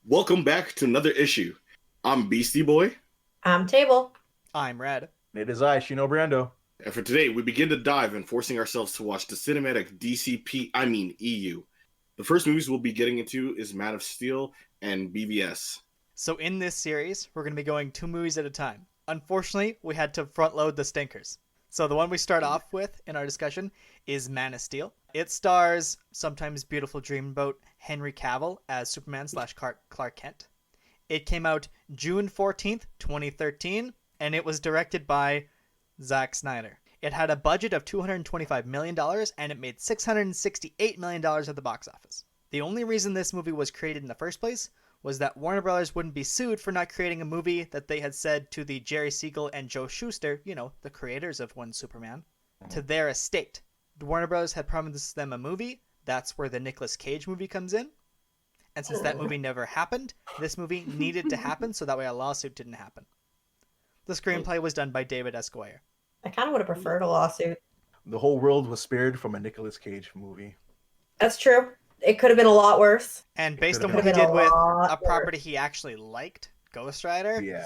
Welcome back to another issue. I'm Beastie Boy, I'm Table. I'm Red. It is I, Shino Brando. and for today we begin to dive in, forcing ourselves to watch the cinematic EU. The first movies we'll be getting into is Man of Steel and BVS. So in this series, we're going to be going 2 movies at a time. Unfortunately, we had to front load the stinkers. So the one we start off with in our discussion is Man of Steel. It stars sometimes beautiful dreamboat Henry Cavill as Superman / Clark Kent. It came out June 14th, 2013, and it was directed by Zack Snyder. It had a budget of $225 million, and it made $668 million at the box office. The only reason this movie was created in the first place was that Warner Brothers wouldn't be sued for not creating a movie that they had said to the Jerry Siegel and Joe Shuster, the creators of One Superman, to their estate. The Warner Brothers had promised them a movie. That's where the Nicolas Cage movie comes in. And since that movie never happened, this movie needed to happen so that way a lawsuit didn't happen. The screenplay was done by David Esquire. I kind of would have preferred a lawsuit. The whole world was spared from a Nicolas Cage movie. That's true. It could have been a lot worse. And based on Could've what he been did a with lot a property he actually liked, Ghost Rider, Yeah.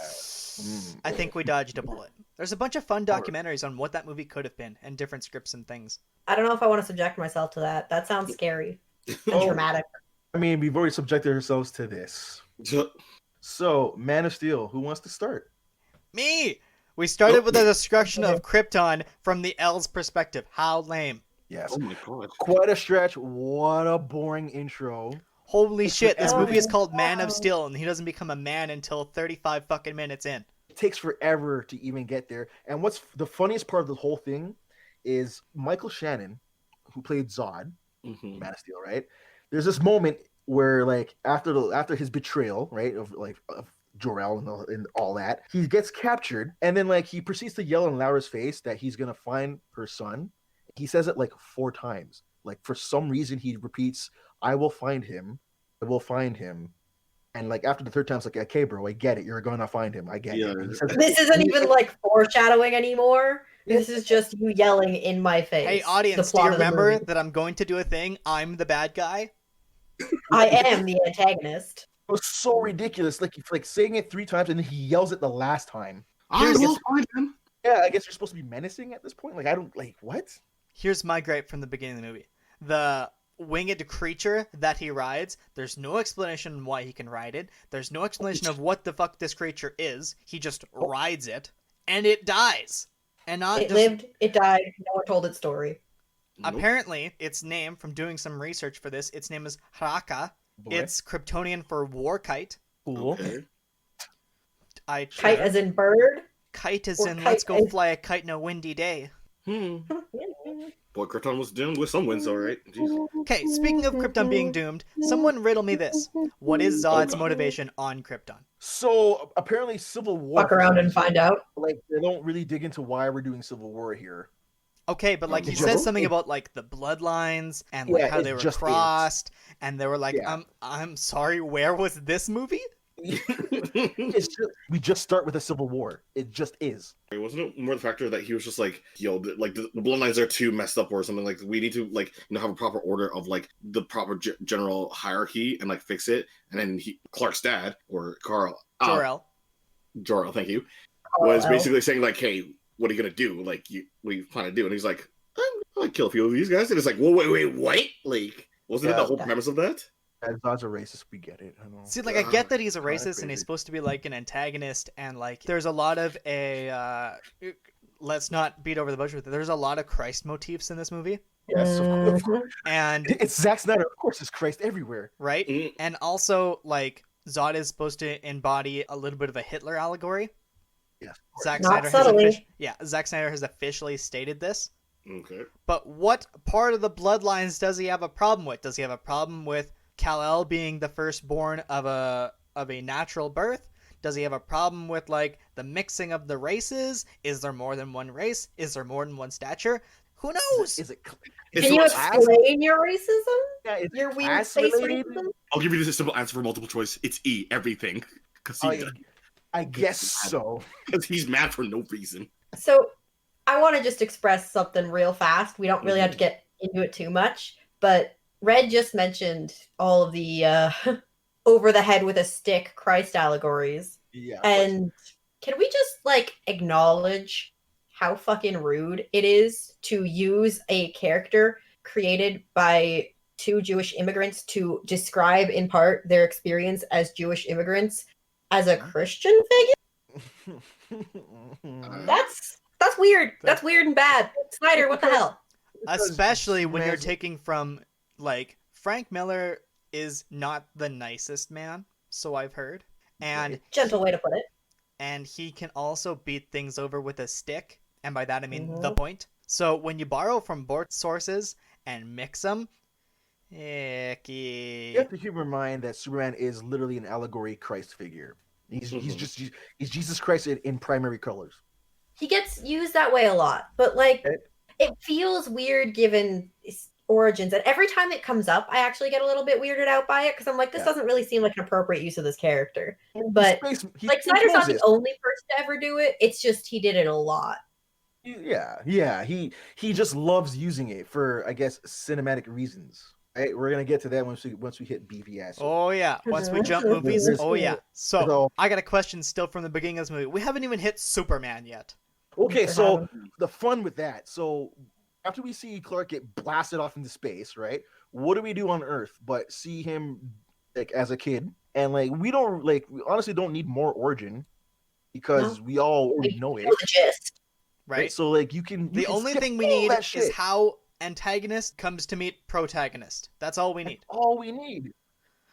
I think we dodged a bullet. There's a bunch of fun documentaries on what that movie could have been and different scripts and things. I don't know if I want to subject myself to that. That sounds scary and Oh. traumatic. I mean, we've already subjected ourselves to this. So, Man of Steel, who wants to start? Me! We started with the destruction of Krypton from the L's perspective. How lame. Yes. Oh my god. Quite a stretch. What a boring intro. Holy shit, this Oh movie is my called Man of God. Steel, and he doesn't become a man until 35 fucking minutes in. It takes forever to even get there. And what's the funniest part of the whole thing is Michael Shannon, who played Zod, Mhm. Man of Steel, right? There's this moment where, like, after his betrayal, right, of Jor-El and all that, he gets captured, and then he proceeds to yell in Laura's face that he's gonna find her son. He says it 4 times. For some reason, he repeats, "I will find him. I will find him." And after the 3rd time, it's like, "Okay, bro, I get it. You're gonna find him. I get Yeah. it." And he says, This isn't even foreshadowing anymore. This is just you yelling in my face. Hey, audience, the do you plot of the remember movie. that I'm going to do a thing? I'm the bad guy? I am the antagonist. It was so ridiculous. He's saying it 3 times, and then he yells it the last time. I Here's- will find him. Yeah, I guess you're supposed to be menacing at this point. I don't what? Here's my gripe from the beginning of the movie. The winged creature that he rides, there's no explanation on why he can ride it. There's no explanation of what the fuck this creature is. He just rides it, and it dies. And not It just... lived, it died, no one told its story. Nope. Apparently, its name, from doing some research for this, its name is Haraka. Boy. It's Kryptonian for war kite. Cool. Okay. Kite as in bird? Kite as or in kite let's go as- fly a kite in a windy day. Boy, Krypton was dealing with some wins, alright. Jeez. Okay, speaking of Krypton being doomed, someone riddle me this. What is Zod's God. motivation on Krypton? So apparently, Civil War. Fuck around and find out. They don't really dig into why we're doing Civil War here. Okay, but he Just- says something about the bloodlines and Yeah, how it's they were just crossed, and they were like, Yeah. I'm sorry, where was this movie? We just start with a Civil War. It just is. Wasn't it more the factor that he was just the bloodlines are too messed up or something? We need to have a proper order of the proper general hierarchy and fix it. And then Clark's dad or Carl Jor-El. thank you, was Oh, basically saying hey, what are you gonna do? What are you planning to do? And he's like, I'm gonna kill a few of these guys. And it's like, whoa, wait, what? Wasn't it the Yeah. whole premise of that? As Zod's a racist, we get it. I know. See, I get that he's a Kinda racist and he's crazy. supposed to be an antagonist, and there's a lot of let's not beat over the bush with it. There's a lot of Christ motifs in this movie, Yes, of course. and It's Zack Snyder. Of course, it's Christ everywhere. right, Mm. and also Zod is supposed to embody a little bit of a Hitler allegory. Yes. Zack Not Snyder subtly. Zack Snyder has officially stated this. Okay. But what part of the bloodlines does he have a problem with? Does he have a problem with Kal-El being the firstborn of a natural birth? Does he have a problem with the mixing of the races? Is there more than one race? Is there more than one stature? Who knows? Is it? It's Can you not- explain your racism? Yeah, is Your it weird class space related? racism? I'll give you this simple answer for multiple choice. It's E, everything. Because I guess so. he's mad for no reason. So I want to just express something real fast. We don't really have to get into it too much, but Red just mentioned all of the over the head with a stick Christ allegories. Yeah. And can we just like acknowledge how fucking rude it is to use a character created by two Jewish immigrants to describe in part their experience as Jewish immigrants as a Christian figure? That's weird. That's weird and bad. Snyder, what the hell? Especially when you're taking from, like, Frank Miller is not the nicest man, so I've heard. And gentle way to put it. And he can also beat things over with a stick, and by that I mean the point. So when you borrow from both sources and mix them, icky. You have to keep in mind that Superman is literally an allegory Christ figure. He's Jesus Christ in primary colors. He gets used that way a lot, but like it feels weird given its origins. And every time it comes up, I actually get a little bit weirded out by it because I'm like, this doesn't really seem like an appropriate use of this character. But like Snyder's not the only person to ever do it. It's just he did it a lot. Yeah. He just loves using it for, I guess, cinematic reasons. Right, we're gonna get to that once we hit BVS. Oh yeah, once we jump movies. Oh yeah. So I got a question still from the beginning of this movie. We haven't even hit Superman yet. Okay, so the fun with that. So after we see Clark get blasted off into space, right? What do we do on Earth but see him like as a kid? And like we honestly don't need more origin because we all already know it. Right. So like you can the only thing we need is how antagonist comes to meet protagonist. That's all we need. That's all we need.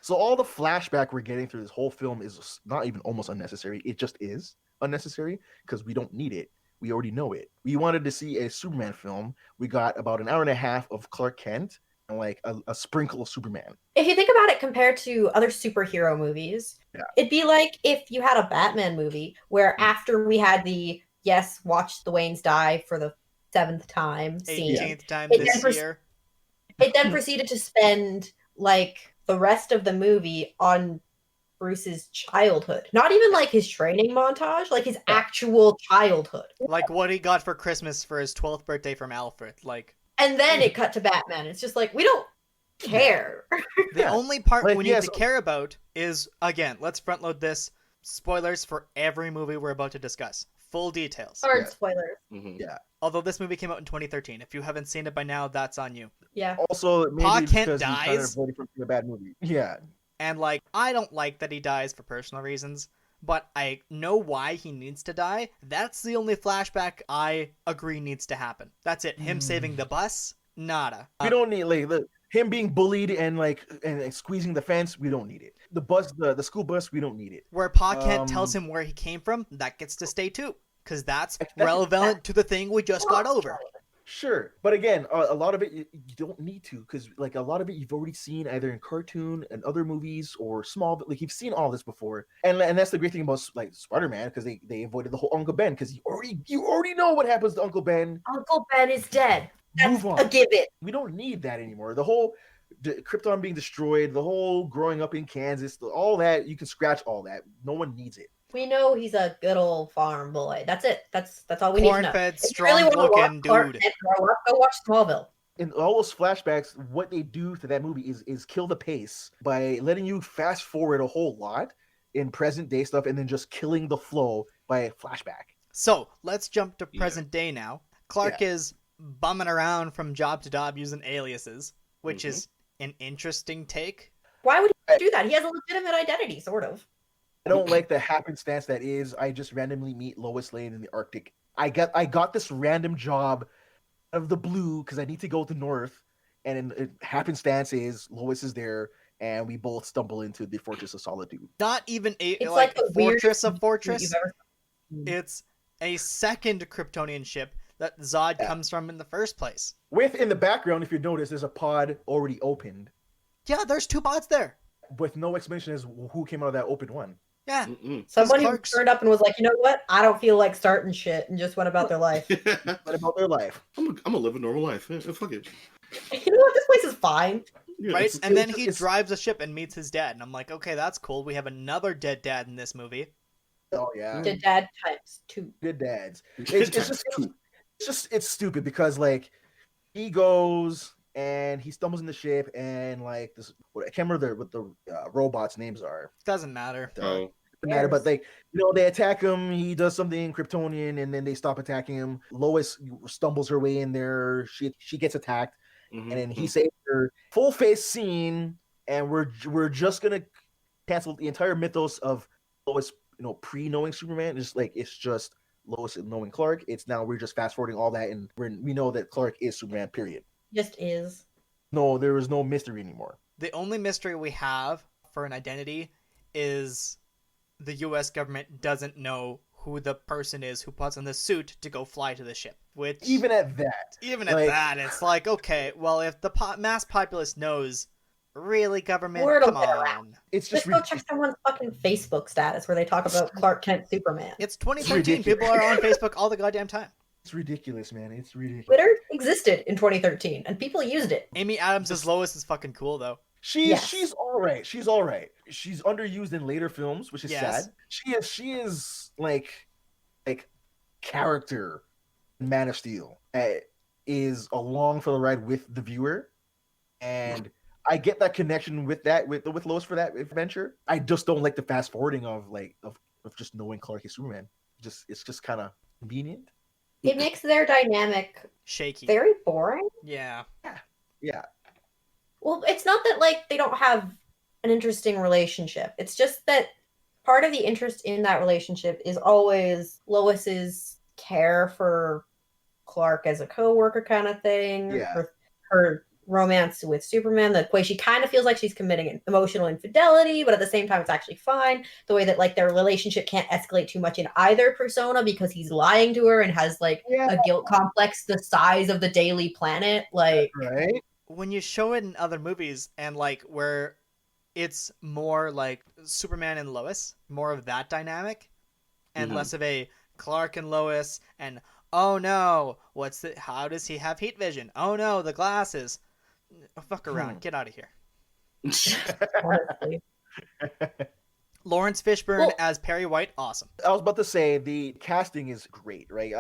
So all the flashback we're getting through this whole film is not even almost unnecessary. It just is unnecessary because we don't need it. We already know it. We wanted to see a Superman film. We got about an hour and a half of Clark Kent and like a sprinkle of Superman. If you think about it compared to other superhero movies, it'd be like if you had a Batman movie where after we had the watch the Waynes die for the 7th time scene. 18th time this year. It then proceeded to spend like the rest of the movie on Bruce's childhood. Not even like his training montage, like his actual childhood. Like what he got for Christmas for his 12th birthday from Alfred. Like, and then it cut to Batman. It's just like, we don't care. The only part we need to care about is, again, let's front load this. Spoilers for every movie we're about to discuss. Full details. Hard spoilers. Yeah. Although this movie came out in 2013. If you haven't seen it by now, that's on you. Yeah. Also, maybe Pa Kent because dies. he's trying to avoid it from being a bad movie. Yeah. And like, I don't like that he dies for personal reasons, but I know why he needs to die. That's the only flashback I agree needs to happen. That's it. Him saving the bus, nada. We don't need him being bullied and and squeezing the fence. We don't need it. The bus, the school bus, we don't need it. Where Pa Kent tells him where he came from, that gets to stay too, because that's relevant to the thing we just got over. Sure, but again, a lot of it you don't need to, because like a lot of it you've already seen either in cartoon and other movies or small. Like you've seen all this before, and that's the great thing about like Spider-Man, because they avoided the whole Uncle Ben, because you already know what happens to Uncle Ben. Uncle Ben is dead. That's Move on. a given. We don't need that anymore. The whole Krypton being destroyed, the whole growing up in Kansas, all that, you can scratch all that. No one needs it. We know he's a good old farm boy. That's it. That's all we need to know. Corn-fed, strong-looking dude. Go watch Smallville. In all those flashbacks, what they do to that movie is kill the pace by letting you fast forward a whole lot in present day stuff and then just killing the flow by a flashback. So let's jump to present day now. Clark is bumming around from job to job using aliases, which is an interesting take. Why would he do that? He has a legitimate identity, sort of. I don't like the happenstance that is. I just randomly meet Lois Lane in the Arctic. I got this random job out of the blue because I need to go to North, and happenstance is Lois is there, and we both stumble into the Fortress of Solitude. Not even It's like the Fortress of Fortress. you've ever seen. It's a second Kryptonian ship that Zod comes from in the first place. With in the background, if you notice, there's a pod already opened. Yeah, there's 2 pods there. With no explanation as who came out of that open one. Yeah. Somebody who turned up and was like, you know what? I don't feel like starting shit, and just went about their life. What about their life? I'm gonna live a normal life. Fuck it. You know what? This place is fine. Yeah, Right? And then he drives a ship and meets his dad. And I'm like, okay, that's cool. We have another dead dad in this movie. Oh, yeah. Dead dad times 2. Good dads. It's stupid because like he goes and he stumbles in the ship, and like this, I can't remember what the robots' names are. Doesn't matter. Oh, Doesn't matter, but like they attack him. He does something Kryptonian, and then they stop attacking him. Lois stumbles her way in there. She gets attacked, and then he saves her. Full face scene, and we're just gonna cancel the entire mythos of Lois, pre-knowing Superman. It's just Lois knowing Clark. It's now we're just fast forwarding all that, and we know that Clark is Superman. Period. Just is. No, there is no mystery anymore. The only mystery we have for an identity is the U.S. government doesn't know who the person is who puts on the suit to go fly to the ship. Which even at that, it's like, okay, well, if the mass populace knows, really, government, Word will come get on. around. It's just go check someone's fucking Facebook status where they talk about Clark Kent Superman. It's 2013. People are on Facebook all the goddamn time. It's ridiculous, man. It's ridiculous. Twitter existed in 2013, and people used it. Amy Adams as Lois is fucking cool, though. She's all right. She's all right. She's underused in later films, which is Yes. sad. She is like character in Man of Steel is along for the ride with the viewer, and I get that connection with Lois for that adventure. I just don't like the fast forwarding of just knowing Clark is Superman. It's just kind of convenient. It makes their dynamic Shaky. very boring. Yeah. Yeah. Well, it's not that like they don't have an interesting relationship. It's just that part of the interest in that relationship is always Lois's care for Clark as a coworker kind of thing. Yeah. Her romance with Superman, the way she kind of feels like she's committing an emotional infidelity, but at the same time it's actually fine. The way that like their relationship can't escalate too much in either persona because he's lying to her and has like a guilt complex the size of the Daily Planet. Like, right. When you show it in other movies and like where it's more like Superman and Lois, more of that dynamic, and less of a Clark and Lois and oh no, how does he have heat vision? Oh no, the glasses. Fuck around, get out of here. honestly. Lawrence Fishburne as Perry White, awesome. I was about to say the casting is great, right?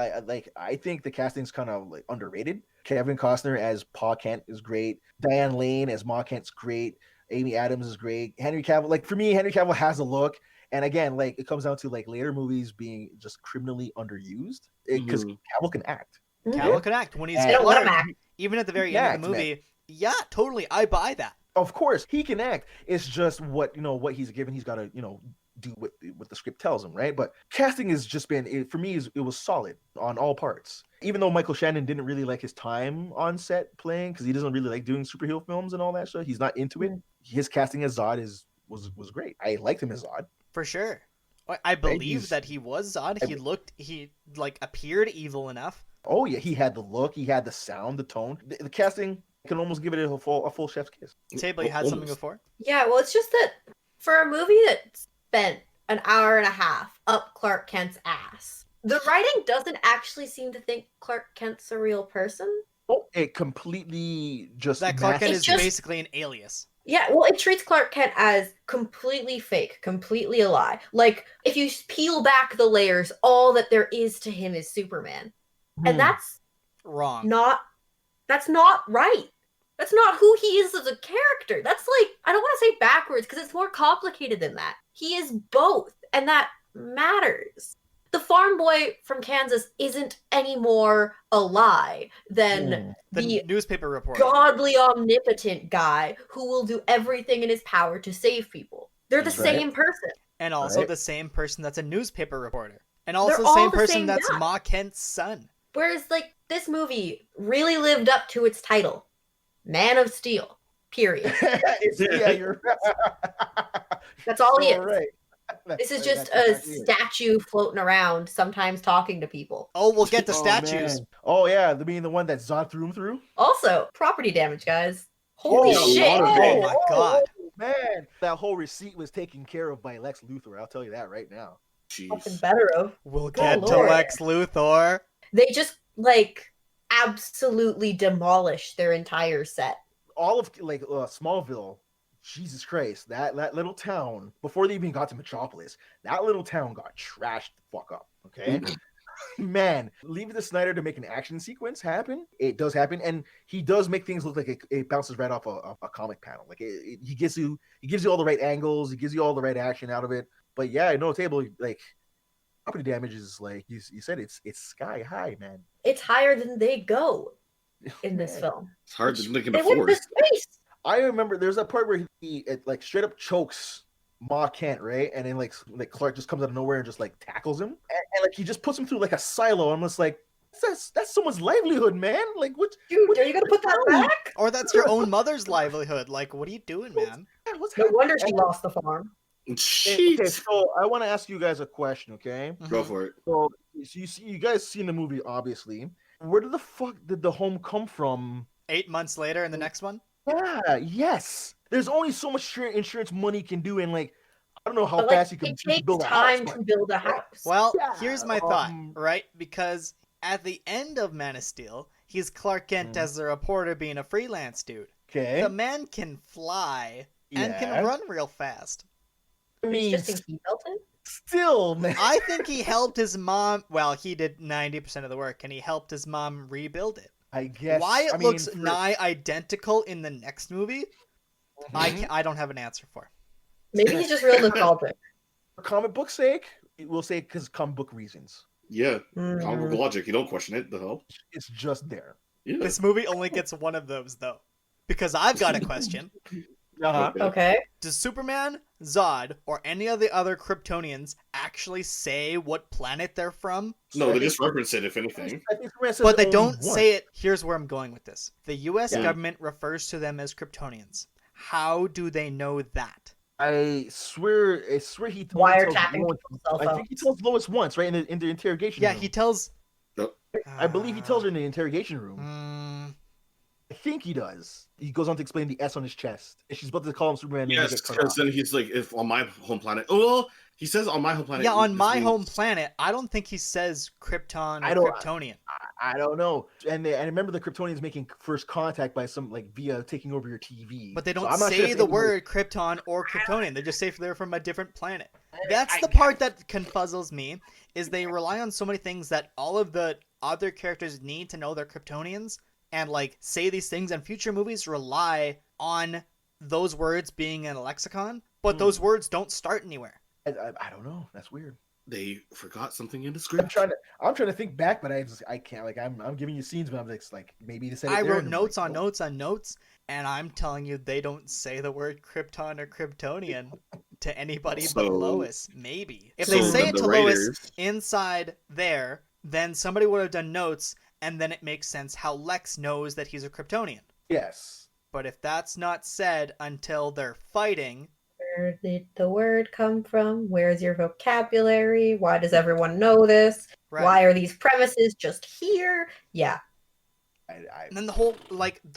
I think the casting's kind of like underrated. Kevin Costner as Pa Kent is great. Diane Lane as Ma Kent's great. Amy Adams is great. Henry Cavill, like for me, Henry Cavill has a look. And again, like it comes down to like later movies being just criminally underused because Cavill can act. Cavill can act when he's They don't let him act. even at the very end of the movie. Man. Yeah, totally, I buy that. Of course, he can act. It's just what he's given. He's got to do what the script tells him, right? But casting has just been for me. It was solid on all parts. Even though Michael Shannon didn't really like his time on set playing because he doesn't really like doing superhero films and all that stuff. He's not into it. His casting as Zod was great. I liked him as Zod for sure. I believe that he was Zod. He appeared evil enough. Oh yeah, he had the look, he had the sound, the tone. The casting can almost give it a full chef's kiss. Table, you had something before? Yeah, well, it's just that for a movie that spent an hour and a half up Clark Kent's ass, the writing doesn't actually seem to think Clark Kent's a real person. Oh, it completely just that Clark Kent is basically an alias. Yeah, well, it treats Clark Kent as completely fake, completely a lie. Like, if you peel back the layers, all that there is to him is Superman. And that's wrong. That's not right. That's not who he is as a character. That's like, I don't want to say backwards because it's more complicated than that. He is both, and that matters. The farm boy from Kansas isn't any more a lie than the newspaper reporter, godly, omnipotent guy who will do everything in his power to save people. They're the same person. And also the same person that's a newspaper reporter. And also the same person that's Ma Kent's son. Whereas, like, this movie really lived up to its title, Man of Steel, period. Yeah, you're That's all he is. Right. This is just a statue floating around, sometimes talking to people. Oh, we'll get the statues. Man. Oh, yeah, the one that Zod threw him through? Also, property damage, guys. Holy shit. Oh, my God. Man, that whole receipt was taken care of by Lex Luthor. I'll tell you that right now. Something better of. We'll get to Lex Luthor. They just, like, absolutely demolished their entire set. All of, like, Smallville, Jesus Christ, that little town, before they even got to Metropolis, that little town got trashed the fuck up, okay? man, leave it to Snyder to make an action sequence happen. It does happen, and he does make things look like it bounces right off a comic panel. Like he gives you all the right angles, he gives you all the right action out of it. But yeah, no table, like property damage is like you said, it's sky high, man. It's higher than they go in this film. It's hard to think in They the went to force. space. I remember there's that part where he like straight up chokes Ma Kent, right? And then like Clark just comes out of nowhere and just like tackles him, and like he just puts him through like a silo. I'm just like, that's someone's livelihood, man. Like what? Dude, are you gonna put that back? Or that's your own mother's livelihood. Like, what are you doing, man? What's No happening? wonder she lost the farm. Jeez. Okay, so I want to ask you guys a question, okay? Go for it. So you guys seen the movie, obviously. Where the fuck did the home come from? 8 months later in the next one? Yeah, yes. There's only so much insurance money can do, and like I don't know how But like, fast you can it takes build a time house. to build a house. Well, Yeah, here's my thought, um, right? Because at the end of Man of Steel, he's Clark Kent as the reporter being a freelance dude. Okay. The man can fly and can Yeah. run real fast. I You mean, just think he built it? still, man. I think he helped his mom. Well, he did 90% of the work, and he helped his mom rebuild it. I guess Why it I mean, looks for- nigh identical in the next movie, Mhm. I don't have an answer for. Maybe he's just real nostalgic. For comic book sake, we'll say because comic book reasons. Yeah. Mm. Comic book logic. You don't question it. The hell? It's just there. Yeah. This movie only gets one of those, though. Because I've got a question. Uh-huh. Okay. Does Superman, Zod, or any of the other Kryptonians actually say what planet they're from? No, they just reference it, if anything. I think Superman says But they only don't once. say it. Here's where I'm going with this. The US Yeah. government refers to them as Kryptonians. How do they know that? I swear he only tells Wiretapping Lois- people's cell I think he tells Lois once, right? In the interrogation Yeah, room. he tells... I believe he tells her in the interrogation room. Mm, I think he does. He goes on to explain the S on his chest. And she's about to call him Superman. and he Yes, gets cut because off. then he's like, if on my home planet. Oh, well, he says on my home planet. yeah, on this my means- home planet, I don't think he says Krypton I or don't- Kryptonian. I don't know. And I remember the Kryptonians making first contact by some like via taking over your TV. But they So don't I'm not say sure if the anybody- word Krypton or Kryptonian. They just say they're from a different planet. That's I the part that confuzzles me, is they rely on so many things that all of the other characters need to know they're Kryptonians and like say these things, and future movies rely on those words being in a lexicon, but those words don't start anywhere. I don't know. That's weird. They forgot something in the I'm script. trying to think back, but I can't. Like I'm giving you scenes, but I'm just like maybe they said it I there, wrote and I'm notes like, on notes on notes, and I'm telling you they don't say the word Krypton or Kryptonian to anybody but So- Lois. Maybe. If so they say then it the to Lois writers- inside there, then somebody would have done notes, and then it makes sense how Lex knows that he's a Kryptonian. Yes. But if that's not said until they're fighting, Where did the word come from? Where's your vocabulary? Why does everyone know this? right? Why are these premises just here? Yeah. And then the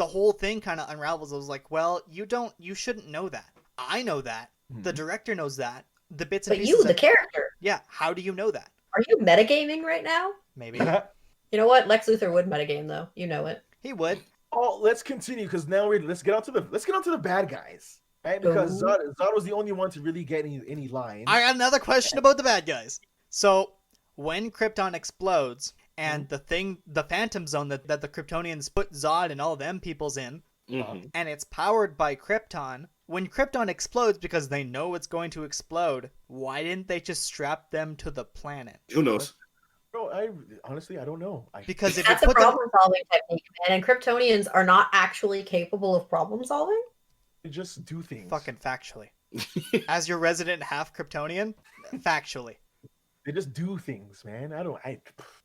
whole thing kind of unravels. I was like, well, you shouldn't know that. I know that. The director knows that. The bits and But pieces. you, the character, Yeah, how do you know that? are you metagaming right now? Maybe You know what? Lex Luthor would metagame though. You know it. he would. Oh, let's continue because now let's get on to the bad guys, right? Because Ooh. Zod was the only one to really get any lines. I got another question about the bad guys. So, when Krypton explodes and the Phantom Zone that the Kryptonians put Zod and all them peoples in, Mhm. and it's powered by Krypton, when Krypton explodes because they know it's going to explode, why didn't they just strap them to the planet? Who knows? Bro, I honestly don't know. Because if That's you a put them, problem solving technique, man. And Kryptonians are not actually capable of problem solving. They just do things. fucking factually, as your resident half Kryptonian, factually. They just do things, man.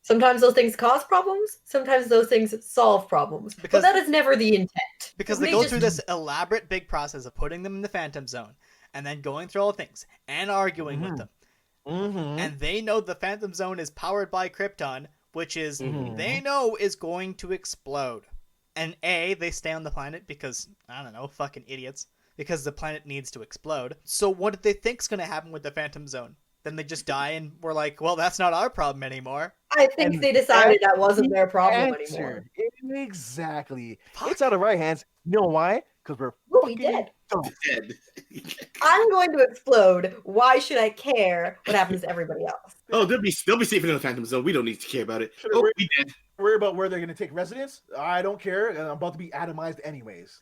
Sometimes those things cause problems. Sometimes those things solve problems. Because- but that is never the intent. Because they They go just- through this elaborate big process of putting them in the Phantom Zone and then going through all the things and arguing with them. Mm-hmm. And they know the Phantom Zone is powered by Krypton, which is Mhm. they know is going to explode. And they stay on the planet because, I don't know, fucking idiots. Because the planet needs to explode. So what did they think's going to happen with the Phantom Zone? Then they just die and we're like, well, that's not our problem anymore. I think And they decided that wasn't their problem anymore. Exactly. It's out of our hands. You know why? Because we're We'll be fucking dead. dead. I'm going to explode. Why should I care what happens to everybody else? Oh, they'll be safe in the Phantom Zone. We don't need to care about it. Should've Oh, worried- we did. Worry about where they're gonna take residence. I don't care. I'm about to be atomized anyways.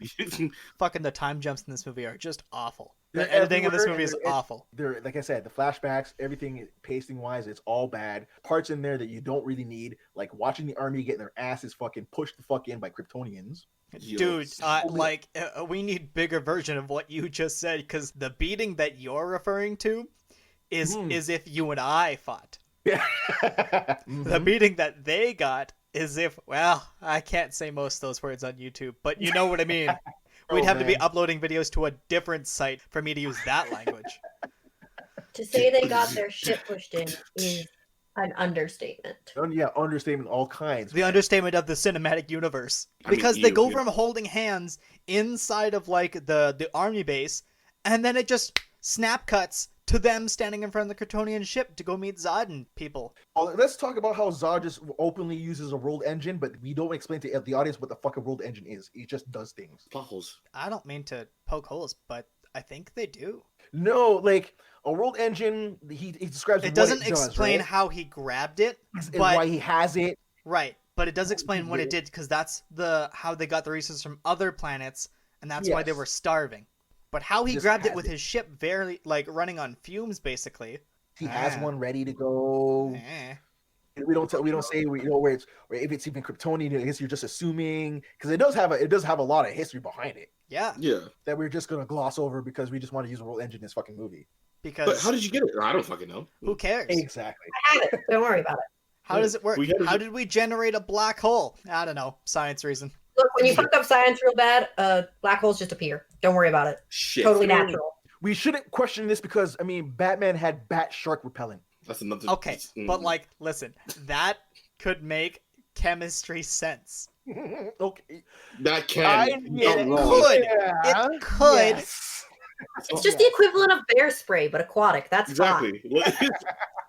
Fucking the time jumps in this movie are just awful. The They're editing in this everywhere, movie is and they're- awful. They're like I said, the flashbacks, everything pasting wise, it's all bad. Parts in there that you don't really need, like watching the army getting their asses fucking pushed the fuck in by Kryptonians. Yo, Dude, so- we need bigger version of what you just said, because the beating that you're referring to is if you and I fought. Yeah. The beating that they got is if, well, I can't say most of those words on YouTube, but you know what I mean. We'd have to be man. uploading videos to a different site for me to use that language. To say they got their shit pushed in is an understatement. Yeah, understatement all kinds. The understatement of the cinematic universe. I mean, Because they go you- from holding hands inside of like the army base, and then it just snap cuts to them standing in front of the Kryptonian ship to go meet Zod and people. Well, let's talk about how Zod just openly uses a rolled engine, but we don't explain to the audience what the fuck a rolled engine is. He just does things. Plot holes. I don't mean to poke holes, but I think they do. No, like a rolled engine, he describes It what doesn't it does, explain right? how he grabbed it, And but why he has it. right. But it does explain what it did, because that's how they got the resources from other planets, and that's why they Yes. were starving. But how he Just grabbed it has with it. his ship very like running on fumes, basically. He has Ah. one ready to go. Eh. We don't say where it's or if it's even Kryptonian. I guess you're just assuming because it does have a lot of history behind it Yeah, Yeah. that we're just gonna gloss over because we just want to use a roll engine in this fucking movie. because But how did you get it? I don't fucking know. who cares? Exactly. I have it. Don't worry about it. How does it work? We gotta How get- did we generate a black hole? I don't know. Science reason. Look, when you fuck up science real bad, black holes just appear. Don't worry about it. Shit. Totally natural. We shouldn't question this because I mean Batman had bat shark repellent. That's another. Okay, but like, listen, that could make chemistry sense. Okay. that can. I You're It not wrong. could. Yeah. It could. Yes. It's just the equivalent of bear spray, but aquatic. That's fine. Exactly.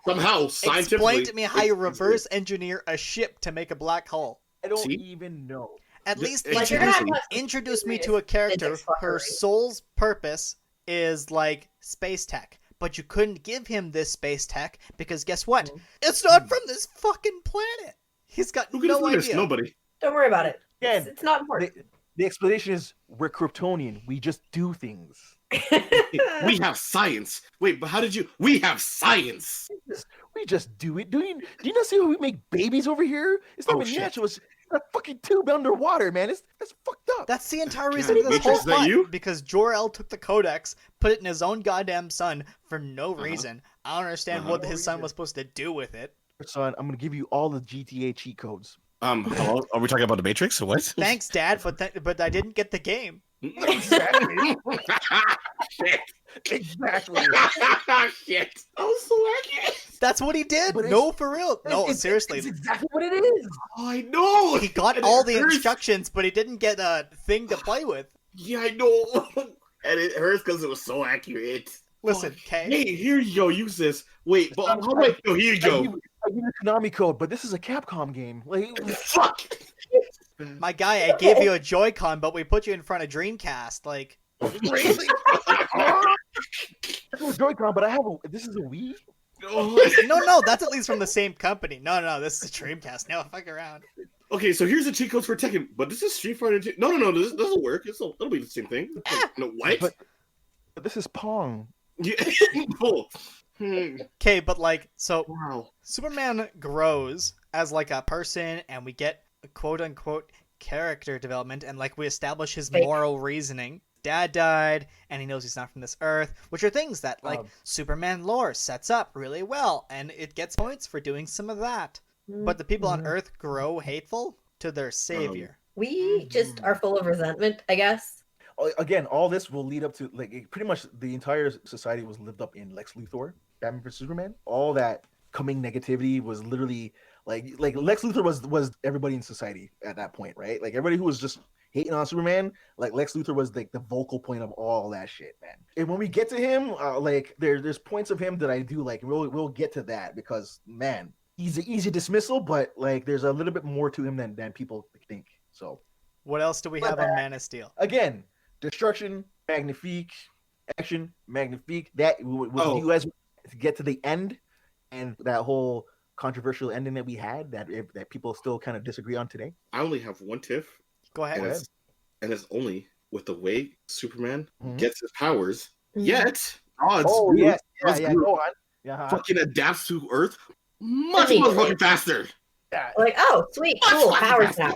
Somehow, scientifically. Explain to me how you it's- reverse engineer a ship to make a black hole. I don't See? even know. At Yeah, least it's Like, you're gonna have to have some introduce me serious to a character. physics Her fuckery. soul's purpose is like space tech, but you couldn't give him this space tech because guess what? Mhm. It's not from this fucking planet. He's got Who can no afford this? idea. Nobody. Don't worry about it. Again, It's not important. the explanation is we're Kryptonian. We just do things. We have science. Wait, but how did you? We have science. We just do it. Do you not see how we make babies over here? It's not Oh, even shit. natural. It's a fucking tube underwater, man. That's fucked up. That's the entire God, reason for this Matrix, whole is that plot. you? Because Jor-El took the Codex, put it in his own goddamn son for no Uh-huh. reason. I don't understand Uh-huh. what No his son reason. was supposed to do with it. Son, I'm gonna give you all the GTA cheat codes. Hello? Are we talking about the Matrix or what? Thanks, Dad, but I didn't get the game. Exactly. Shit. Exactly. Shit. I was so accurate. That's what he did. But No, for real. No, It's- seriously. It's exactly what it is. Oh, I know. He got And all it the hurts. instructions, but he didn't get a thing to play with. Yeah, I know. And it hurts because it was so accurate. Listen, okay? Hey, here you go. Use this. Wait, but how do I? Oh, here you I go. give you Konami code, but this is a Capcom game. Like, Fuck. My guy, I gave you a Joy-Con, but we put you in front of Dreamcast. Like, Crazy. this is Joy-Con, but this is a Wii. no, that's at least from the same company. No, this is Dreamcast. No, fuck around. Okay, so here's the cheat codes for Tekken, but this is Street Fighter 2. No, this doesn't work. It'll be the same thing. No, what? But this is Pong. Yeah. Oh. Okay, but like, so Wow. Superman grows as like a person, and we get a quote-unquote character development, and like we establish his Fake. moral reasoning. Dad died, and he knows he's not from this earth, which are things that like Um, Superman lore sets up really well, and it gets points for doing some of that. But the people on Mhm. Earth grow hateful to their savior. We just are full of resentment, I guess. Again, all this will lead up to pretty much the entire society was lived up in Lex Luthor, Batman vs Superman. All that coming negativity was literally like Lex Luthor was everybody in society at that point, right? Like everybody who was just hating on Superman, like Lex Luthor was like the vocal point of all that shit, man. And when we get to him, like there's points of him that I do like. We'll get to that because man, he's an easy dismissal, but like there's a little bit more to him than people think. So What else do we have on Man of Steel? again, destruction, Magnifique, action, Magnifique. That Oh. you guys get to the end and that whole controversial ending that we had that people still kind of disagree on today. I only have one tiff, Go ahead. and it's only with the way Superman Mhm. gets his powers. Mhm. Yet, odds Oh group, yes, odds yeah. group Go on. Yeah. fucking adapts to Earth much Immediately. motherfucking faster. Yeah. Like, oh, sweet, Much cool, fucking powers faster. now.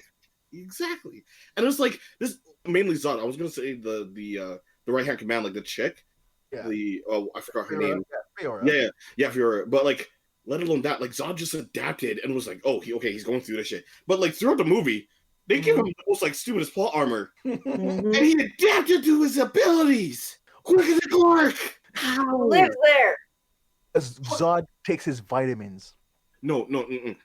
Exactly. And it was like this mainly Zod. I was gonna say the right hand command, like the chick. Yeah. I forgot her name. Fiora. Yeah, Fiora. But like, let alone that, like Zod just adapted and was like, oh, he's going through this shit. But like throughout the movie, they give him the most like stupidest plot armor, Mhm. and he adapted to his abilities. Quicker than Clark. How? Who lives there? As Zod takes his vitamins. No.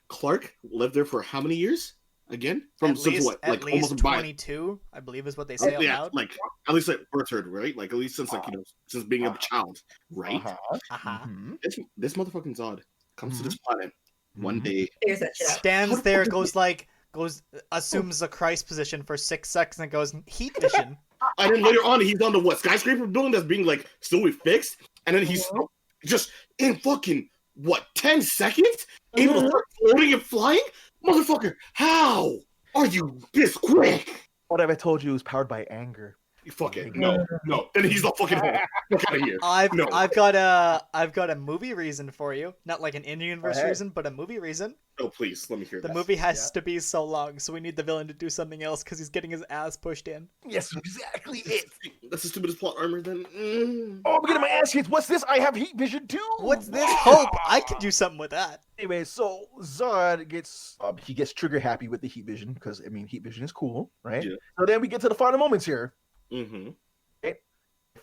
Clark lived there for how many years? Again, At since what? at Like least almost by 22, I believe is what they say out yeah, loud. like at least like birthed, right? Like at least since since being a child, right? Uh-huh. Mhm. This motherfucking Zod comes to this Mm-hmm. planet one day. Figures that shit out. Stands there, assumes the Christ position for 6 seconds and goes, heat vision. And then later on, he's on the skyscraper building that's being like still fixed, and then he's just in fucking 10 seconds able to start floating and flying, motherfucker. How are you this quick? What have I told you is powered by anger? You fucking no. Then he's not fucking home. Get out of here. I've got a movie reason for you. Not like an in-universe ahead. reason, but a movie reason. Oh please, let me hear The that. movie has to be so long, so we need the villain to do something else because he's getting his ass pushed in. Yes, exactly it. That's the stupidest plot armor. Then. Oh, I'm getting my ass kicked. What's this? I have heat vision too. What's this hope? I can do something with that. Anyway, so Zod gets he gets trigger happy with the heat vision because I mean heat vision is cool, right? Yeah. So then we get to the final moments here. Mm-hmm.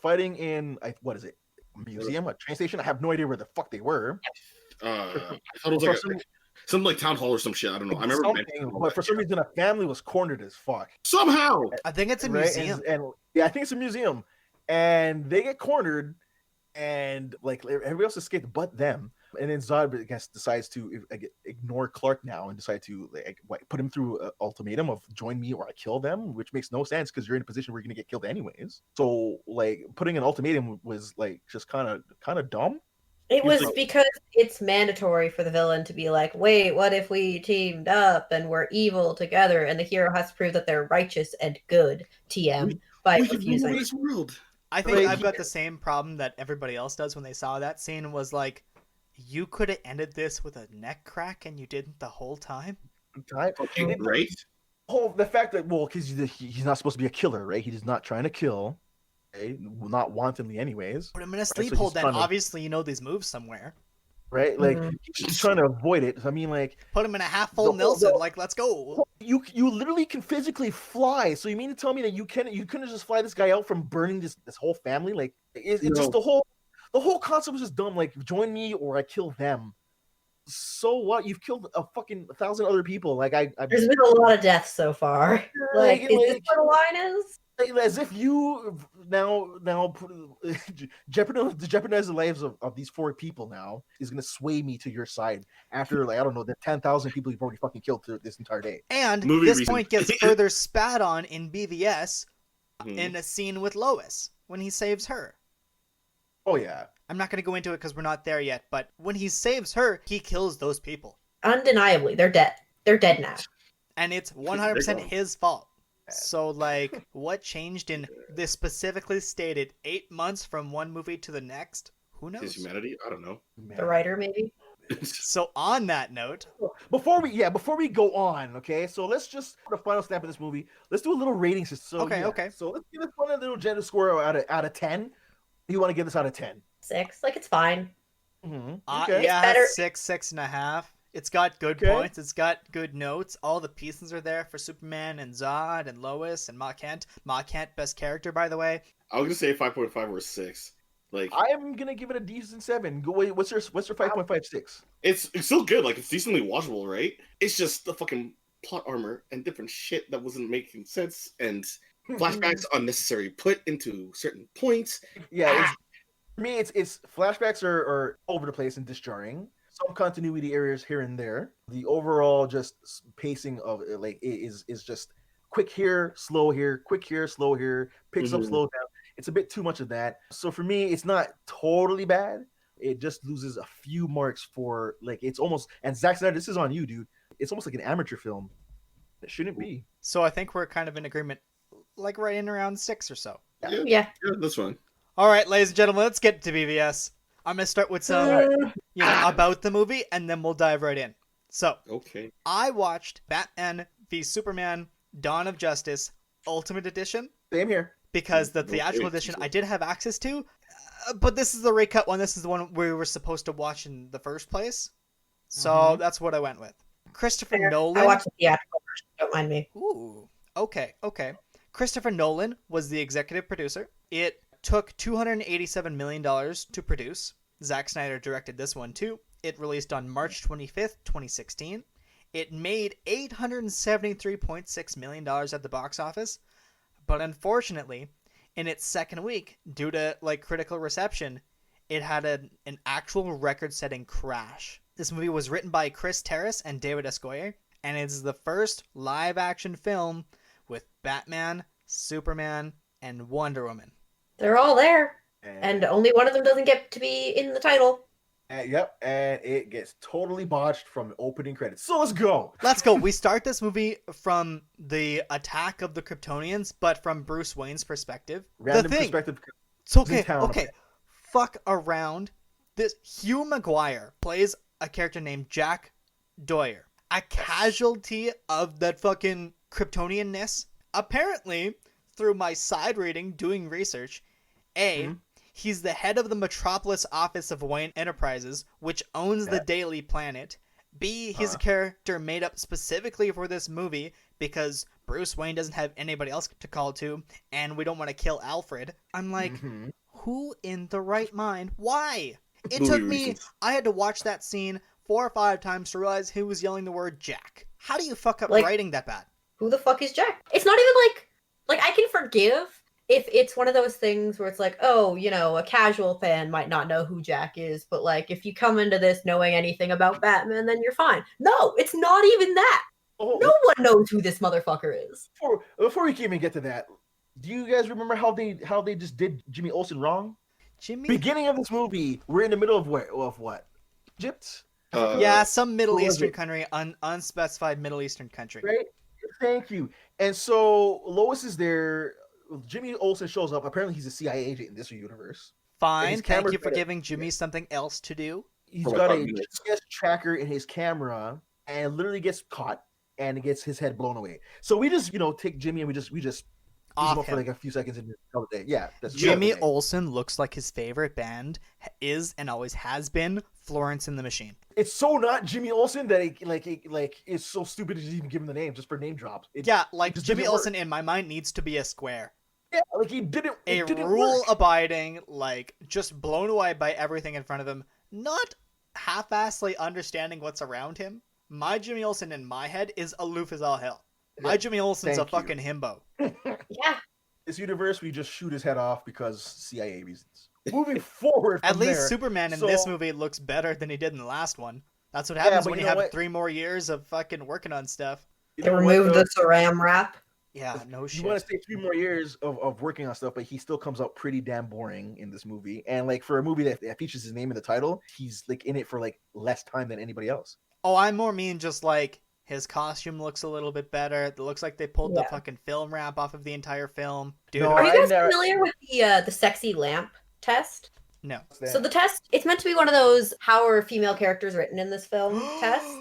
Fighting in what is it? A museum, a train station? I have no idea where the fuck they were. I thought it was like something like town hall or some shit. I don't know. I remember something, but for some reason a family was cornered as fuck. somehow. I think it's a Right? museum. And yeah, I think it's a museum. And they get cornered and like everybody else escaped but them. And then Zod, I guess, decides to ignore Clark now and decide to put him through an ultimatum of join me or I kill them, which makes no sense because you're in a position where you're gonna get killed anyways. So like putting an ultimatum was like just kind of dumb. It was like- because it's mandatory for the villain to be like, wait, what if we teamed up and we're evil together? And the hero has to prove that they're righteous and good, TM, by We could rule refusing. this world. I think Like, I've got the same problem that everybody else does when they saw that scene was like, you could have ended this with a neck crack and you didn't the whole time. Okay, right? Oh, the fact that because he's not supposed to be a killer, right? He's not trying to kill, right? Not wantonly, anyways, Put him in a so sleep he's hold then. trying to- Obviously, you know these moves somewhere. right? Like Mhm. he's trying to avoid it. I mean, like Put him in a half full Nelson. Like, let's go. you literally can physically fly. So you mean to tell me that you couldn't just fly this guy out from burning this whole family? Like it's just the whole concept was just dumb. Like join me or I kill them. So what? You've killed a fucking 1,000 other people. Like There's been a lot of deaths so far. Like, is this where the line is? as if you now jeopardize the lives of these 4 people now is going to sway me to your side after like I don't know the 10,000 people you've already fucking killed through this entire day. And Movie this reason. point gets further spat on in BVS Mhm. in a scene with Lois when he saves her. Oh yeah. I'm not going to go into it because we're not there yet, but when he saves her, he kills those people. Undeniably, they're dead. They're dead now. And it's 100% his fault. So, like, what changed in this specifically stated 8 months from one movie to the next? Who His knows? humanity? I don't know. The writer, maybe. So, on that note, Before we go on, okay, so let's just put a final stamp in this movie. Let's do a little rating system. So, Okay. So let's give this one a little gender score out of 10. You want to give this out of 10? 6. Like, it's fine. Mm-hmm. yeah, better- 6.5. It's got good Okay. points. It's got good notes. All the pieces are there for Superman and Zod and Lois and Ma Kent. Ma Kent, best character, by the way. I was gonna say 5.5 or 6. Like I am gonna give it a decent 7. Go wait, what's your 5.56? it's still good. Like it's decently watchable, right? It's just the fucking plot armor and different shit that wasn't making sense and flashbacks unnecessary put into certain points. Yeah, for me, it's flashbacks are over the place and disjarring. Some continuity areas here and there. The overall just pacing of it, like is just quick here, slow here, quick here, slow here, picks up, Mhm. slow down. It's a bit too much of that. So for me, it's not totally bad. It just loses a few marks for like it's almost. And Zack Snyder, this is on you, dude. It's almost like an amateur film. It shouldn't be. So I think we're kind of in agreement, like right in around 6 or so. Yeah. That's fine. All right, ladies and gentlemen, let's get to BVS. I'm gonna start with some, about the movie, and then we'll dive right in. So, Okay. I watched Batman v Superman: Dawn of Justice Ultimate Edition Same here. because the theatrical edition I did have access to, but this is the recut one. This is the one we were supposed to watch in the first place, so that's what I went with. Christopher Nolan. I watched the theatrical version. Don't mind me. Ooh, okay. Christopher Nolan was the executive producer. It took $287 million to produce. Zack Snyder directed this one too. It released on March 25th, 2016. It made $873.6 million at the box office. But unfortunately, in its second week, due to critical reception, it had an actual record-setting crash. This movie was written by Chris Terrace and David Escoyer, and it is the first live-action film with Batman, Superman, and Wonder Woman. They're all there, and only one of them doesn't get to be in the title. Yep, and it gets totally botched from the opening credits. So let's go. Let's go. We start this movie from the attack of the Kryptonians, but from Bruce Wayne's perspective. Random perspective. It's okay. in town. Okay. Fuck around. This Hugh Maguire plays a character named Jack Dwyer, a casualty of that fucking Kryptonian-ness. Apparently, through my side reading, doing research, he's the head of the Metropolis office of Wayne Enterprises, which owns the Daily Planet. B, he's a character made up specifically for this movie because Bruce Wayne doesn't have anybody else to call to, and we don't want to kill Alfred. I'm like, who in the right mind? Why? It took me, I had to watch that scene 4 or 5 times to realize he was yelling the word Jack. How do you fuck up writing that bad? Who the fuck is Jack? It's not even like I can forgive if it's one of those things where it's like, oh, a casual fan might not know who Jack is, but if you come into this knowing anything about Batman, then you're fine. No, it's not even that. No one knows who this motherfucker is. Before we can even get to that, do you guys remember how they just did Jimmy Olsen wrong? Beginning of this movie, we're in the middle of what? Egypt? Yeah, some Middle Eastern country, unspecified Middle Eastern country. Right? Thank you. And so Lois is there. Jimmy Olsen shows up. Apparently, he's a CIA agent in this universe. Fine. Thank you for giving Jimmy something else to do. He's got a GPS tracker in his camera and literally gets caught and gets his head blown away. So we just, take Jimmy and we just use him up for a few seconds and call it a day. Yeah. Jimmy Olsen looks like his favorite band is and always has been Florence and the Machine. It's so not Jimmy Olsen that it's so stupid to even give him the name just for name drops. Jimmy Olsen in my mind needs to be a square. Yeah, he didn't. A rule-abiding, just blown away by everything in front of him, not half-assedly understanding what's around him. My Jimmy Olsen in my head is aloof as all hell. My Jimmy Olsen's a fucking himbo. Yeah. This universe, we just shoot his head off because CIA reasons. Moving forward from At least there, Superman in this movie looks better than he did in the last one. That's what happens when you have 3 more years of fucking working on stuff. They removed the Saram wrap. Yeah, no shit. You want to say 3 more years of working on stuff, but he still comes out pretty damn boring in this movie. And for a movie that features his name in the title, he's in it for less time than anybody else. Oh, I more mean just his costume looks a little bit better. It looks like they pulled the fucking film wrap off of the entire film. Dude, are you guys familiar with the sexy lamp test? No. So the test, it's meant to be one of those how are female characters written in this film tests.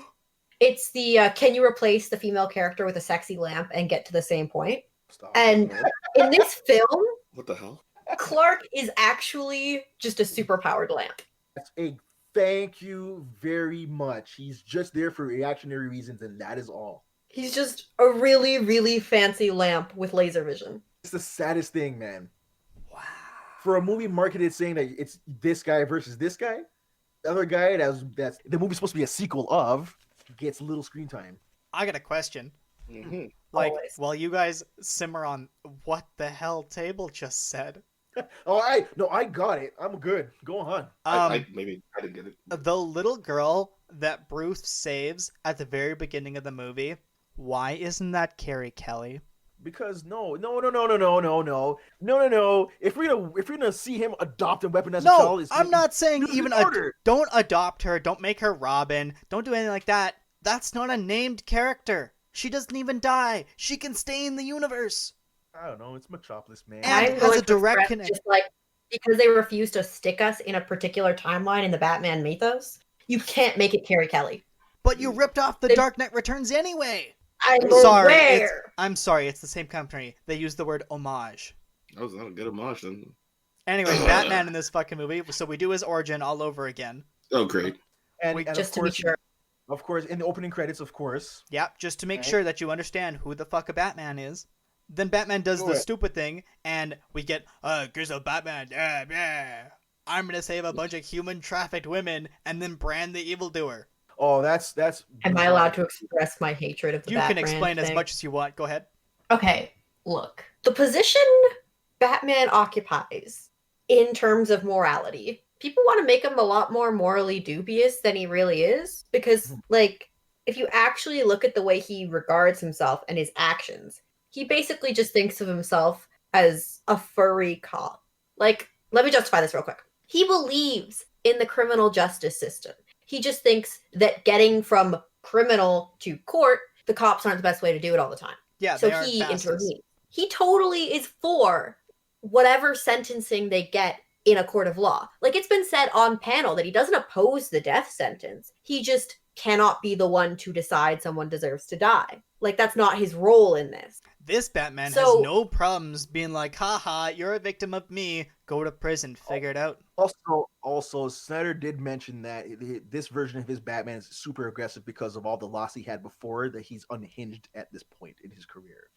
It's the can you replace the female character with a sexy lamp and get to the same point? Stop. And in this film, What the hell? Clark is actually just a superpowered lamp. That's a thank you very much. He's just there for reactionary reasons, and that is all. He's just a really, really fancy lamp with laser vision. It's the saddest thing, man. Wow. For a movie marketed saying that it's this guy versus this guy, the other guy that's the movie's supposed to be a sequel of gets little screen time. I got a question. Mm-hmm. Always. While you guys simmer on what the hell Table just said. I got it. I'm good. Go on. Maybe I didn't get it. The little girl that Bruce saves at the very beginning of the movie, why isn't that Carrie Kelly? Because no. If we're gonna see him adopt a weapon as a No, child, it's I'm not saying even order. don't adopt her, don't make her Robin, don't do anything like that. That's not a named character. She doesn't even die. She can stay in the universe. I don't know. It's Metropolis, man. And I'm has going a to direct express connect. just like because they refuse to stick us in a particular timeline in the Batman mythos, you can't make it Carrie Kelly. But you ripped off the They- Dark Knight Returns anyway. I'm Sorry, aware. I'm sorry, it's the same company. They use the word homage. That was not a good homage then. Anyway, Batman in this fucking movie, so we do his origin all over again. Oh, great. And Just of to be course, sure. of course, in the opening credits, of course. Yep, just to make Right. sure that you understand who the fuck a Batman is. Then Batman does Go the ahead. stupid thing, and we get, here's a Batman, I'm gonna save a bunch of human trafficked women, and then brand the evildoer. Oh, that's. Am I allowed to express my hatred of the You Batman can explain as thing? much as you want, go ahead. Okay, look. The position Batman occupies in terms of morality, people want to make him a lot more morally dubious than he really is. Because, like, if you actually look at the way he regards himself and his actions, he basically just thinks of himself as a furry cop. Like, let me justify this real quick. He believes in the criminal justice system. He just thinks that getting from criminal to court, the cops aren't the best way to do it all the time. Yeah, So they aren't he fastest. intervenes. He totally is for whatever sentencing they get in a court of law. Like, it's been said on panel that he doesn't oppose the death sentence. He just cannot be the one to decide someone deserves to die. Like, that's not his role in this. This Batman So- has no problems being like, haha, you're a victim of me, go to prison, figure it out. Also, Snyder did mention that this version of his Batman is super aggressive because of all the loss he had before. That he's unhinged at this point in his career.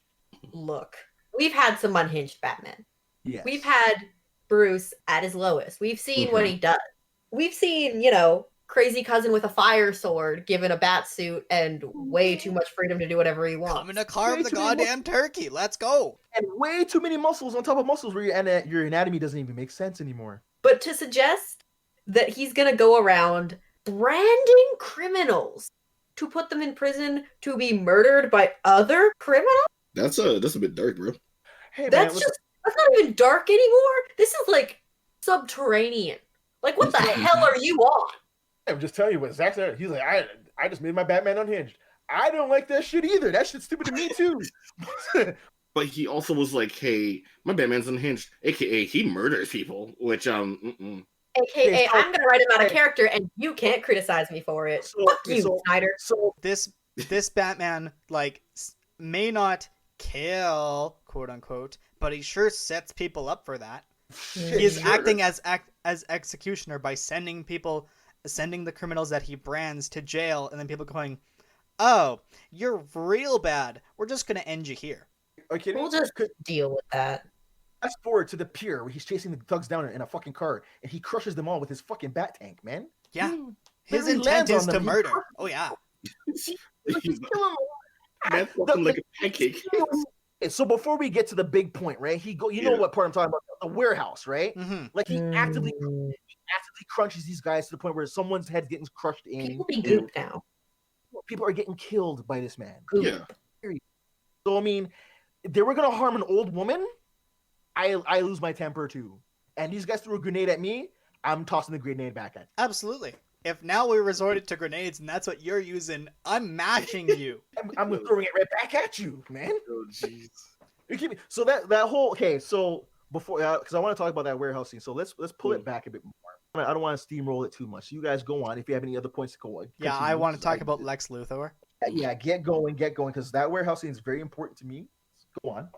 Look, we've had some unhinged Batman. Yes. We've had Bruce at his lowest. We've seen what he does. We've seen, crazy cousin with a fire sword given a bat suit and way too much freedom to do whatever he wants. Come in a car Way with a too many goddamn turkey, let's go. and way too many muscles on top of muscles where your anatomy doesn't even make sense anymore. But to suggest that he's going to go around branding criminals to put them in prison to be murdered by other criminals? That's a bit dark, bro. Hey, That's man, that's not even dark anymore. This is like subterranean. Like, what the hell are you on? I'm just telling you what Zack said. He's like, I just made my Batman unhinged. I don't like that shit either. That shit's stupid to me too. But he also was like, "Hey, my Batman's unhinged," aka he murders people. Which AKA, Okay, so- I'm going to write him out of character and you can't criticize me for it. Fuck you, Snyder. So This Batman, may not kill, quote unquote, but he sure sets people up for that. shit, He is sure. acting as executioner by sending the criminals that he brands to jail, and then people going, "Oh, you're real bad. We're just gonna end you here." Okay, We'll just deal with that. fast forward to the pier where he's chasing the thugs down in a fucking car and he crushes them all with his fucking bat tank, man. Yeah, He his literally intent lands on is to them. He murder. crushes Oh yeah, he's He's killing man fucking like a pancake. Okay, so before we get to the big point, right? You know Yeah. what part I'm talking about? The warehouse, right? hmm Like he actively Mm, crunches these guys to the point where someone's head's getting crushed in. people be goop now. People are getting killed by this man. Goop. Yeah, So I mean, if they were gonna harm an old woman, I lose my temper too. And these guys threw a grenade at me, I'm tossing the grenade back at. absolutely. If now we resorted to grenades and that's what you're using, I'm matching you. I'm throwing it right back at you, man. oh jeez. You keep me. So that whole So before, because I want to talk about that warehouse scene. So let's pull it back a bit more. I don't want to steamroll it too much. You guys go on if you have any other points to go on. Yeah, I continue, want to 'cause talk about Lex Luthor. Yeah, get going, because that warehouse scene is very important to me. Go on.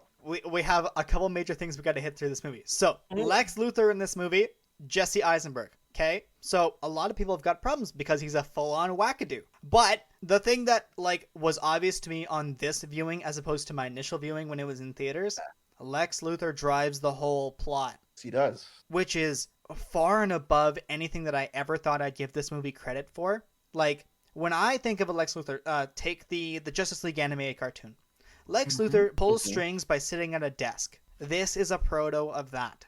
We have a couple major things we got to hit through this movie. So Mhm. Lex Luthor in this movie, Jesse Eisenberg. Okay, so a lot of people have got problems because he's a full-on wackadoo. But the thing that was obvious to me on this viewing as opposed to my initial viewing when it was in theaters, Lex Luthor drives the whole plot, He does. which is far and above anything that I ever thought I'd give this movie credit for. Like, when I think of a Lex Luthor, take the Justice League animated cartoon. Lex Mhm. Luthor pulls Mhm. strings by sitting at a desk. This is a proto of that.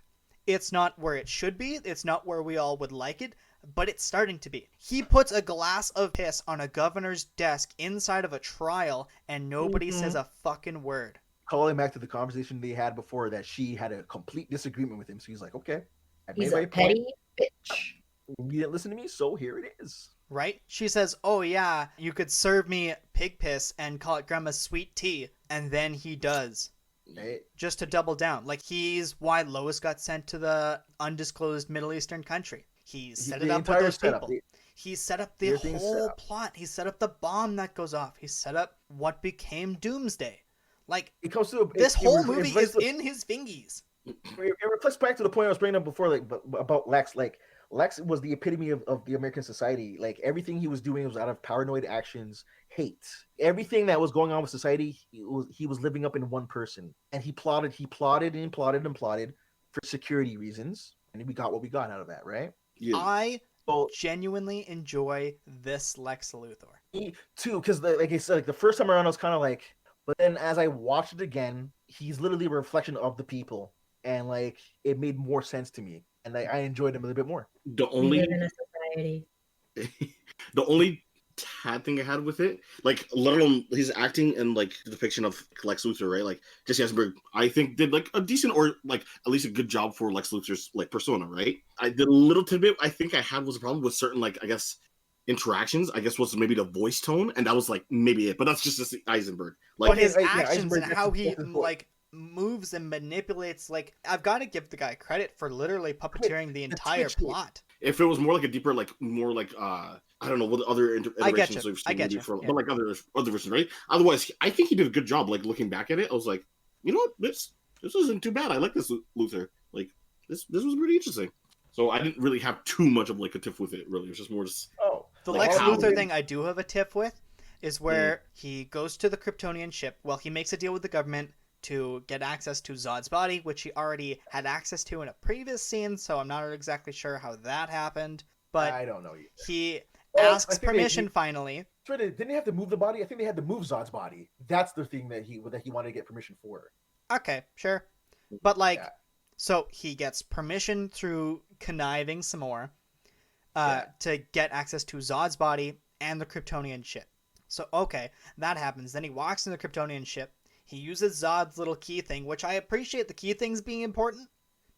It's not where it should be. It's not where we all would like it, but it's starting to be. He puts a glass of piss on a governor's desk inside of a trial, and nobody Mhm. says a fucking word. calling back to the conversation they had before that she had a complete disagreement with him. So he's like, okay, I He's made my a point. petty bitch. You didn't listen to me, so here it is. Right? She says, oh yeah, you could serve me pig piss and call it grandma's sweet tea. And then he does. Right? Just to double down. Like, he's why Lois got sent to the undisclosed Middle Eastern country. He set it up with those people. He set up the whole plot. He set up the bomb that goes off. He set up what became Doomsday. Like, this whole movie is in his fingies. It reflects back to the point I was bringing up before, like about Lex. Like, Lex was the epitome of the American society. Like, everything he was doing was out of paranoid actions, hate. Everything that was going on with society, he was living up in one person. And he plotted for security reasons. And we got what we got out of that, right? Yeah. I genuinely enjoy this Lex Luthor. Me too, because like I said, like the first time around, I was kind of like, but then as I watched it again, he's literally a reflection of the people, and like it made more sense to me, and I enjoyed him a little bit more. The We live in a society. only tad thing I had with it, like, let alone his acting and like the depiction of Lex Luthor, right? Like, Jesse Eisenberg, I think did like a decent or like at least a good job for Lex Luthor's like persona, right? The little tidbit I think I had was a problem with certain, like, I guess, interactions. I guess was maybe the voice tone, and that was like maybe it, but that's just Eisenberg. Like, But his actions Eisenberg, and how he like moves and manipulates, like, I've got to give the guy credit for literally puppeteering the entire plot. if it was more like a deeper, like more like I don't know what other iterations I get you. but like other versions, right? Otherwise, I think he did a good job. Like, looking back at it, I was like, you know what, this isn't too bad. I like this Luthor. Like, this was pretty interesting. So I didn't really have too much of like a tiff with it. Really, it was just more just the like Lex how Luthor thing I do have a tiff with is where he goes to the Kryptonian ship. Well, he makes a deal with the government to get access to Zod's body, which he already had access to in a previous scene, so I'm not exactly sure how that happened. But I don't know either. He asks permission finally. Didn't they have to move the body? I think they had to move Zod's body. That's the thing that he wanted to get permission for. Okay, sure. But like, so he gets permission through conniving some more to get access to Zod's body and the Kryptonian ship. So, okay, that happens. Then he walks in the Kryptonian ship. He uses Zod's little key thing, which I appreciate the key things being important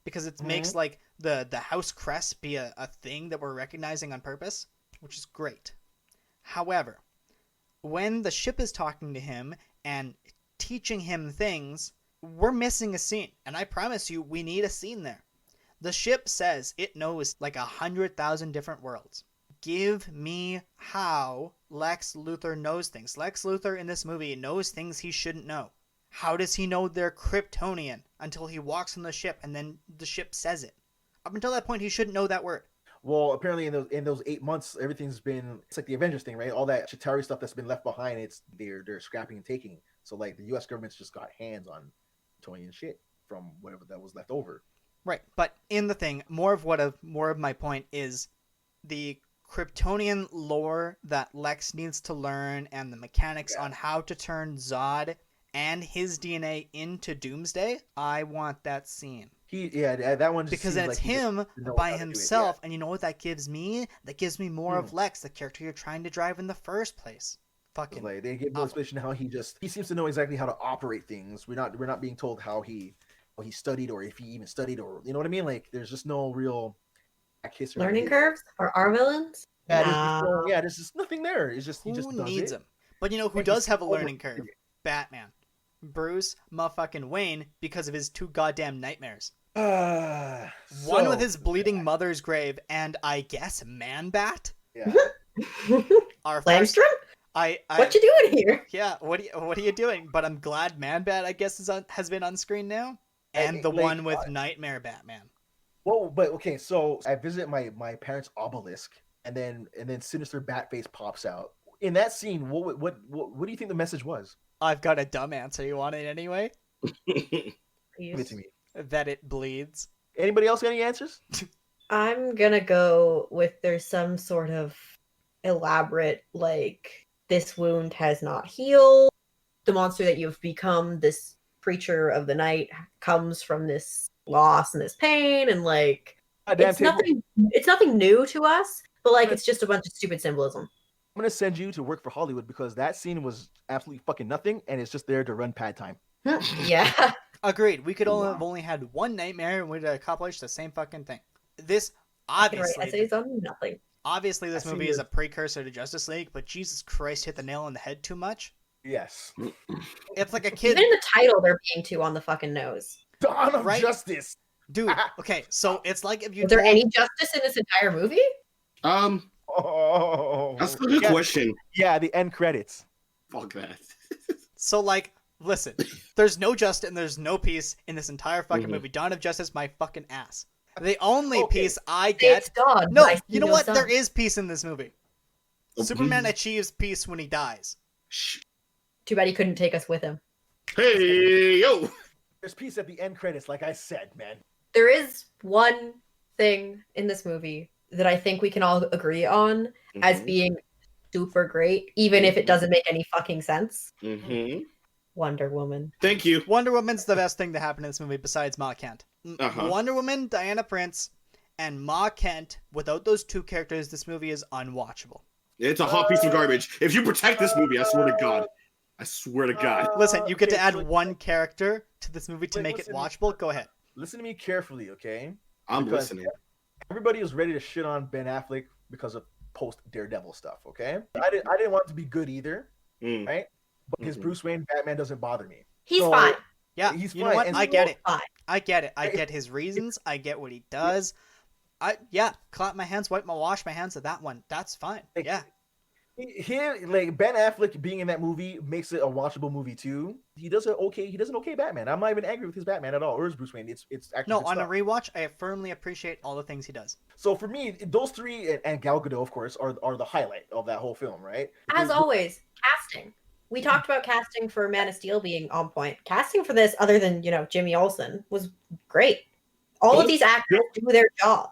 because it makes like the house crest be a thing that we're recognizing on purpose, which is great. However, when the ship is talking to him and teaching him things, we're missing a scene. And I promise you, we need a scene there. The ship says it knows like 100,000 different worlds. Give me how Lex Luthor knows things. Lex Luthor in this movie knows things he shouldn't know. How does he know they're Kryptonian until he walks on the ship and then the ship says it? Up until that point, he shouldn't know that word. Well, apparently in those 8 months, everything's been, it's like the Avengers thing, right? All that Chitauri stuff that's been left behind, they're scrapping and taking. So like the U.S. government's just got hands on Kryptonian shit from whatever that was left over. Right, but in the thing, more of my point is the Kryptonian lore that Lex needs to learn and the mechanics on how to turn Zod and his DNA into Doomsday. I want that scene. That one just because then it's like him by himself, and you know what that gives me? That gives me more of Lex, the character you're trying to drive in the first place. Fucking like they give more explanation how he seems to know exactly how to operate things. We're not being told how he studied or if he even studied, or you know what I mean. Like there's just no real history. Learning curves for our villains. There's just nothing there. It's just he just needs him. But you know who does have a learning curve? Batman. Bruce motherfucking Wayne, because of his 2 goddamn nightmares. One with his bleeding mother's grave, and I guess Man-Bat? Yeah. Lamstrom? What you doing here? Yeah, what are you doing? But I'm glad Man-Bat, I guess, has been on screen now. And the one with Nightmare Batman. Well, but okay, so I visit my parents' obelisk, and then Sinister Batface pops out. In that scene, what do you think the message was? I've got a dumb answer. You want it anyway? Give it to me. That it bleeds. Anybody else got any answers? I'm gonna go with there's some sort of elaborate, like, this wound has not healed. The monster that you've become, this creature of the night, comes from this loss and this pain, and like it's nothing new to us, but like it's just a bunch of stupid symbolism. I'm gonna send you to work for Hollywood because that scene was absolutely fucking nothing, and it's just there to run pad time. Yeah. Agreed. We could only Wow. have only had one nightmare and we'd accomplish the same fucking thing. This I can write obviously, essays on nothing. obviously, this I see movie is your- a precursor to Justice League, but Jesus Christ, hit the nail on the head too much. Yes. It's like a kid, Even in the title, they're being too on the fucking nose. Dawn of Right? Justice. dude. Okay, so it's like if you Was there told- any justice in this entire movie? Oh, That's a good question. Yeah, the end credits. Fuck that. So, like, listen, there's no justice and there's no peace in this entire fucking Mhm. movie. Dawn of Justice, my fucking ass. The only Okay. peace I It's get. God. No, I see you know no what? sun. There is peace in this movie. Oh, Superman please. achieves peace when he dies. Shh. Too bad he couldn't take us with him. Hey, yo. There's peace at the end credits, like I said, man. There is one thing in this movie that I think we can all agree on as Mhm. being super great, even if it doesn't make any fucking sense. Mhm. Wonder Woman. Thank you. Wonder Woman's the best thing to happen in this movie besides Ma Kent. Uh-huh. Wonder Woman, Diana Prince, and Ma Kent. Without those two characters, this movie is unwatchable. It's a hot piece of garbage. If you protect this movie, I swear to God. I swear to God. Listen, you get to Okay, add so- one character to this movie to Wait, make it listen. watchable. Go ahead. Listen to me carefully, okay? I'm Because listening. Everybody was ready to shit on Ben Affleck because of post Daredevil stuff, okay? I didn't want it to be good either, Mm. right? But his Mhm. Bruce Wayne Batman doesn't bother me. He's So- fine. Yeah, He's you know fine, what? and I get so- it. Fine. I get it. I get his reasons. I get what he does. Clap my hands, wash my hands at that one. That's fine. Like, Yeah. Here, like Ben Affleck being in that movie makes it a watchable movie too. He does an okay Batman. I'm not even angry with his Batman at all, or his Bruce Wayne. It's actually No, good on a stuff. rewatch, I firmly appreciate all the things he does. So for me, those three and Gal Gadot, of course, are the highlight of that whole film, right? As Because- always, casting. We talked about casting for Man of Steel being on point. Casting for this, other than, Jimmy Olsen, was great. All of these actors do their job.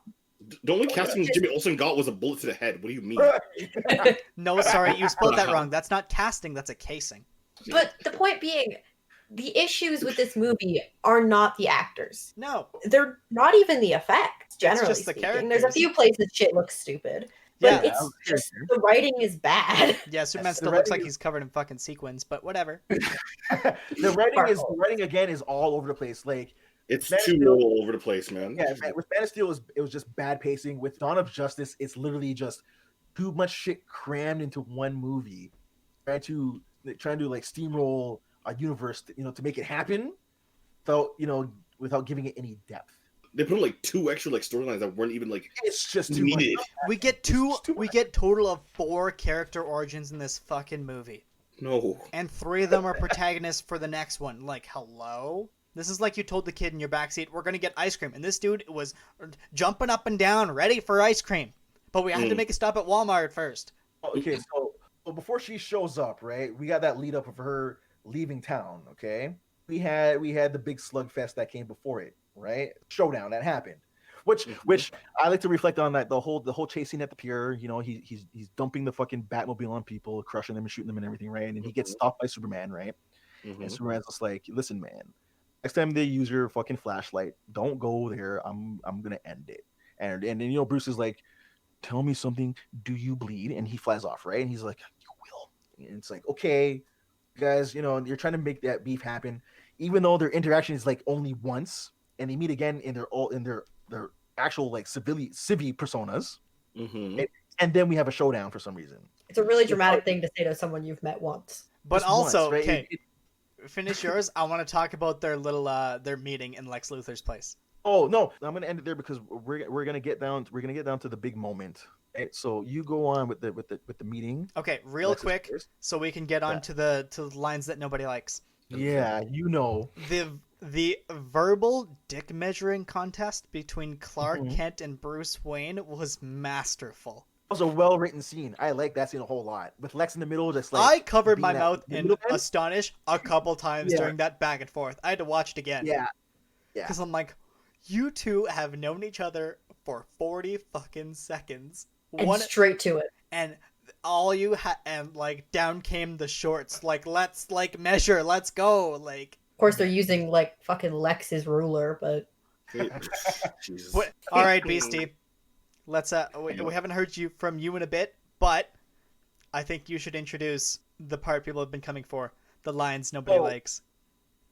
The only casting Jimmy Olsen got was a bullet to the head. What do you mean? No, sorry, you spelled that wrong. That's not casting, that's a casing. But the point being, the issues with this movie are not the actors. No. They're not even the effects, generally just the speaking. There's a characters. few places shit looks stupid. But Yeah. it's just the writing is bad. Yeah, Superman the still looks like writing he's covered in fucking sequins, but whatever. the writing again is all over the place. Like It's Man of too Steel- all over the place, man. yeah, with Man of Steel it was just bad pacing. With Dawn of Justice, it's literally just too much shit crammed into one movie. Trying to like steamroll a universe, to make it happen, without giving it any depth. They put like two extra like storylines that weren't even like It's just too much. needed. We get It's too we much. get total of 4 character origins in this fucking movie. No. And 3 of them are protagonists for the next one. Like, hello? This is like you told the kid in your backseat, we're gonna get ice cream. And this dude was jumping up and down, ready for ice cream. But we had to make a stop at Walmart first. Okay, so before she shows up, right? We got that lead up of her leaving town. Okay, we had the big slugfest that came before it, right? Showdown that happened, which I like to reflect on that the whole chase scene at the pier. He's dumping the fucking Batmobile on people, crushing them and shooting them and everything, right? And then he gets stopped by Superman, right? And Superman's just like, listen, man, next time they use your fucking flashlight, don't go there. I'm gonna end it. And then Bruce is like, tell me something. Do you bleed? And he flies off, right? And he's like, you will. And it's like, okay, guys, you're trying to make that beef happen, even though their interaction is like only once, and they meet again in their actual like civvy personas, and then we have a showdown for some reason. It's a really dramatic thing to say to someone you've met once. But Just also, once, right? okay, finish yours. I want to talk about their little their meeting in Lex Luthor's place. Oh no, I'm gonna end it there because we're gonna get down to the big moment. Right? So you go on with the meeting. Okay, real Lex's quick, first. so we can get on Yeah. to the lines that nobody likes. Yeah, The verbal dick measuring contest between Clark Mhm. Kent and Bruce Wayne was masterful. It was a well-written scene. I like that scene a whole lot. With Lex in the middle, just like I covered being my that mouth in middleman. astonish a couple times Yeah. during that back and forth. I had to watch it again. Yeah. Because I'm like, you two have known each other for 40 fucking seconds. And straight to it. And all you and like down came the shorts. Like, let's like measure, let's go. Like, Of course, they're using like fucking Lex's ruler, but Jesus. what? All right, Beastie. Let's we haven't heard from you in a bit, but I think you should introduce the part people have been coming for. The lines nobody likes.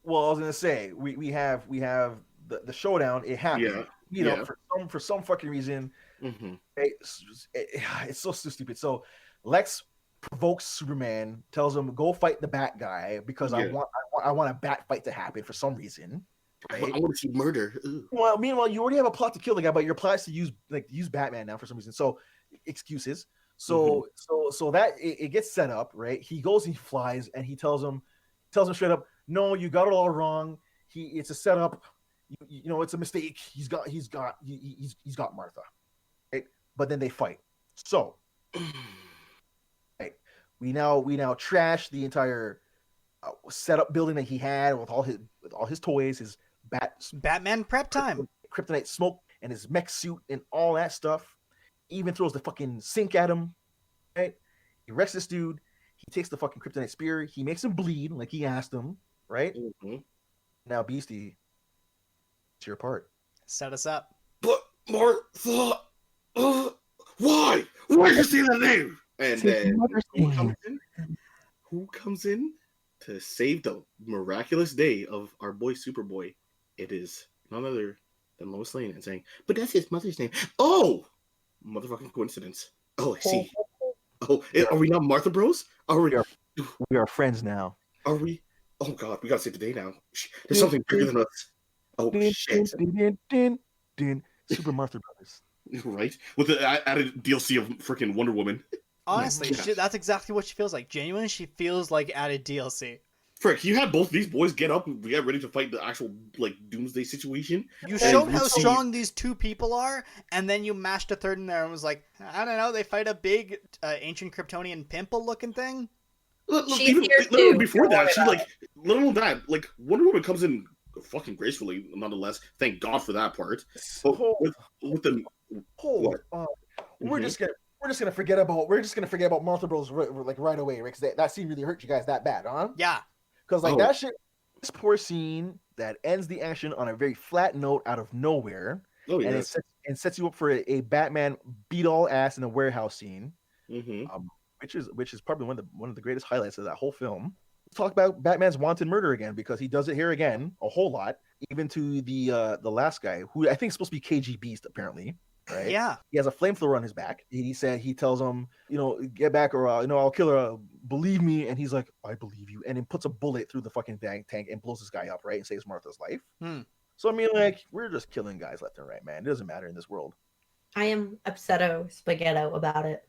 Well, I was gonna say we have the showdown. It happened. Yeah. For some fucking reason, Hmm. it's so stupid. So Lex provokes Superman, tells him go fight the Bat guy because Yeah. I want a Bat fight to happen for some reason. I Right? want to see murder. Ugh. Well, meanwhile, you already have a plot to kill the guy, but your plot is to use Batman now for some reason. So excuses. So that it gets set up, right? He goes, he flies, and he tells him straight up, no, you got it all wrong. It's a setup. You know, it's a mistake. He's got Martha, right? But then they fight. So, right, we now trash the entire setup building that he had with all his toys, his Batman prep time. kryptonite smoke and his mech suit and all that stuff. Even throws the fucking sink at him. Right? He wrecks this dude. He takes the fucking kryptonite spear. He makes him bleed like he asked him. Right? Mhm. Now, Beastie, it's your part. Set us up. But Martha, why? Why did you say that name? And then who comes in to save the miraculous day of our boy Superboy? It is none other than Lois Lane and saying, but that's his mother's name. Oh, motherfucking coincidence. Oh, I see. Oh, are we not Martha Bros? We are friends now. Are we? Oh God, we gotta save the day now. There's something bigger than us. Oh shit! Super Martha Brothers. Right, with the added DLC of freaking Wonder Woman. Honestly, Yeah. that's exactly what she feels like. Genuinely, she feels like added DLC. Frick, you had both these boys get up and get ready to fight the actual like doomsday situation. You And showed you how see- strong these two people are, and then you mashed a third in there and was like, I don't know, they fight a big ancient Kryptonian pimple-looking thing? She's Even here literally too, before don't that, worry she about like little known that like Wonder Woman comes in fucking gracefully, nonetheless. Thank God for that part. But with the Hold on. We're just gonna forget about Martha Bros right away, right? Because that scene really hurt you guys that bad, huh? Yeah. Because Oh. that shit, this poor scene that ends the action on a very flat note out of nowhere, oh yeah, and it sets you up for a Batman beat all ass in a warehouse scene, which is probably one of the greatest highlights of that whole film. Let's talk about Batman's wanted murder again, because he does it here again a whole lot, even to the last guy, who I think is supposed to be KG Beast apparently. Right? Yeah. He has a flamethrower on his back. He tells him, get back or I'll kill her. Believe me. And he's like, I believe you. And then puts a bullet through the fucking tank and blows this guy up, right? And saves Martha's life. So I mean, like, we're just killing guys left and right, man. It doesn't matter in this world. I am upsetto spaghetto about it.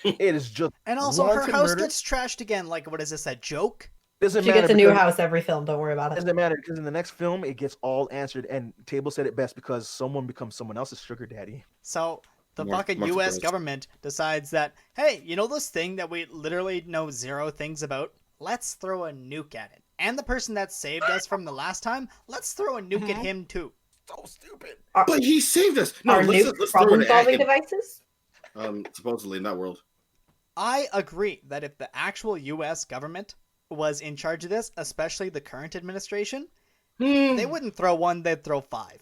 It is just And also, her wanton house murder. gets trashed again. Like, what is this, a joke? Doesn't She matter gets a new because- house every film. Don't worry about it. Doesn't matter because in the next film it gets all answered. And Table said it best, because someone becomes someone else's sugar daddy. So, the fucking Martha US Bros. government decides that, hey, you know this thing that we literally know zero things about? Let's throw a nuke at it. And the person that saved us from the last time, let's throw a nuke at him too. So stupid. but he saved us. No, Are let's nuke throw it problem-solving at him. devices? Supposedly in that world. I agree that if the actual US government was in charge of this, especially the current administration, they wouldn't throw one, they'd throw 5.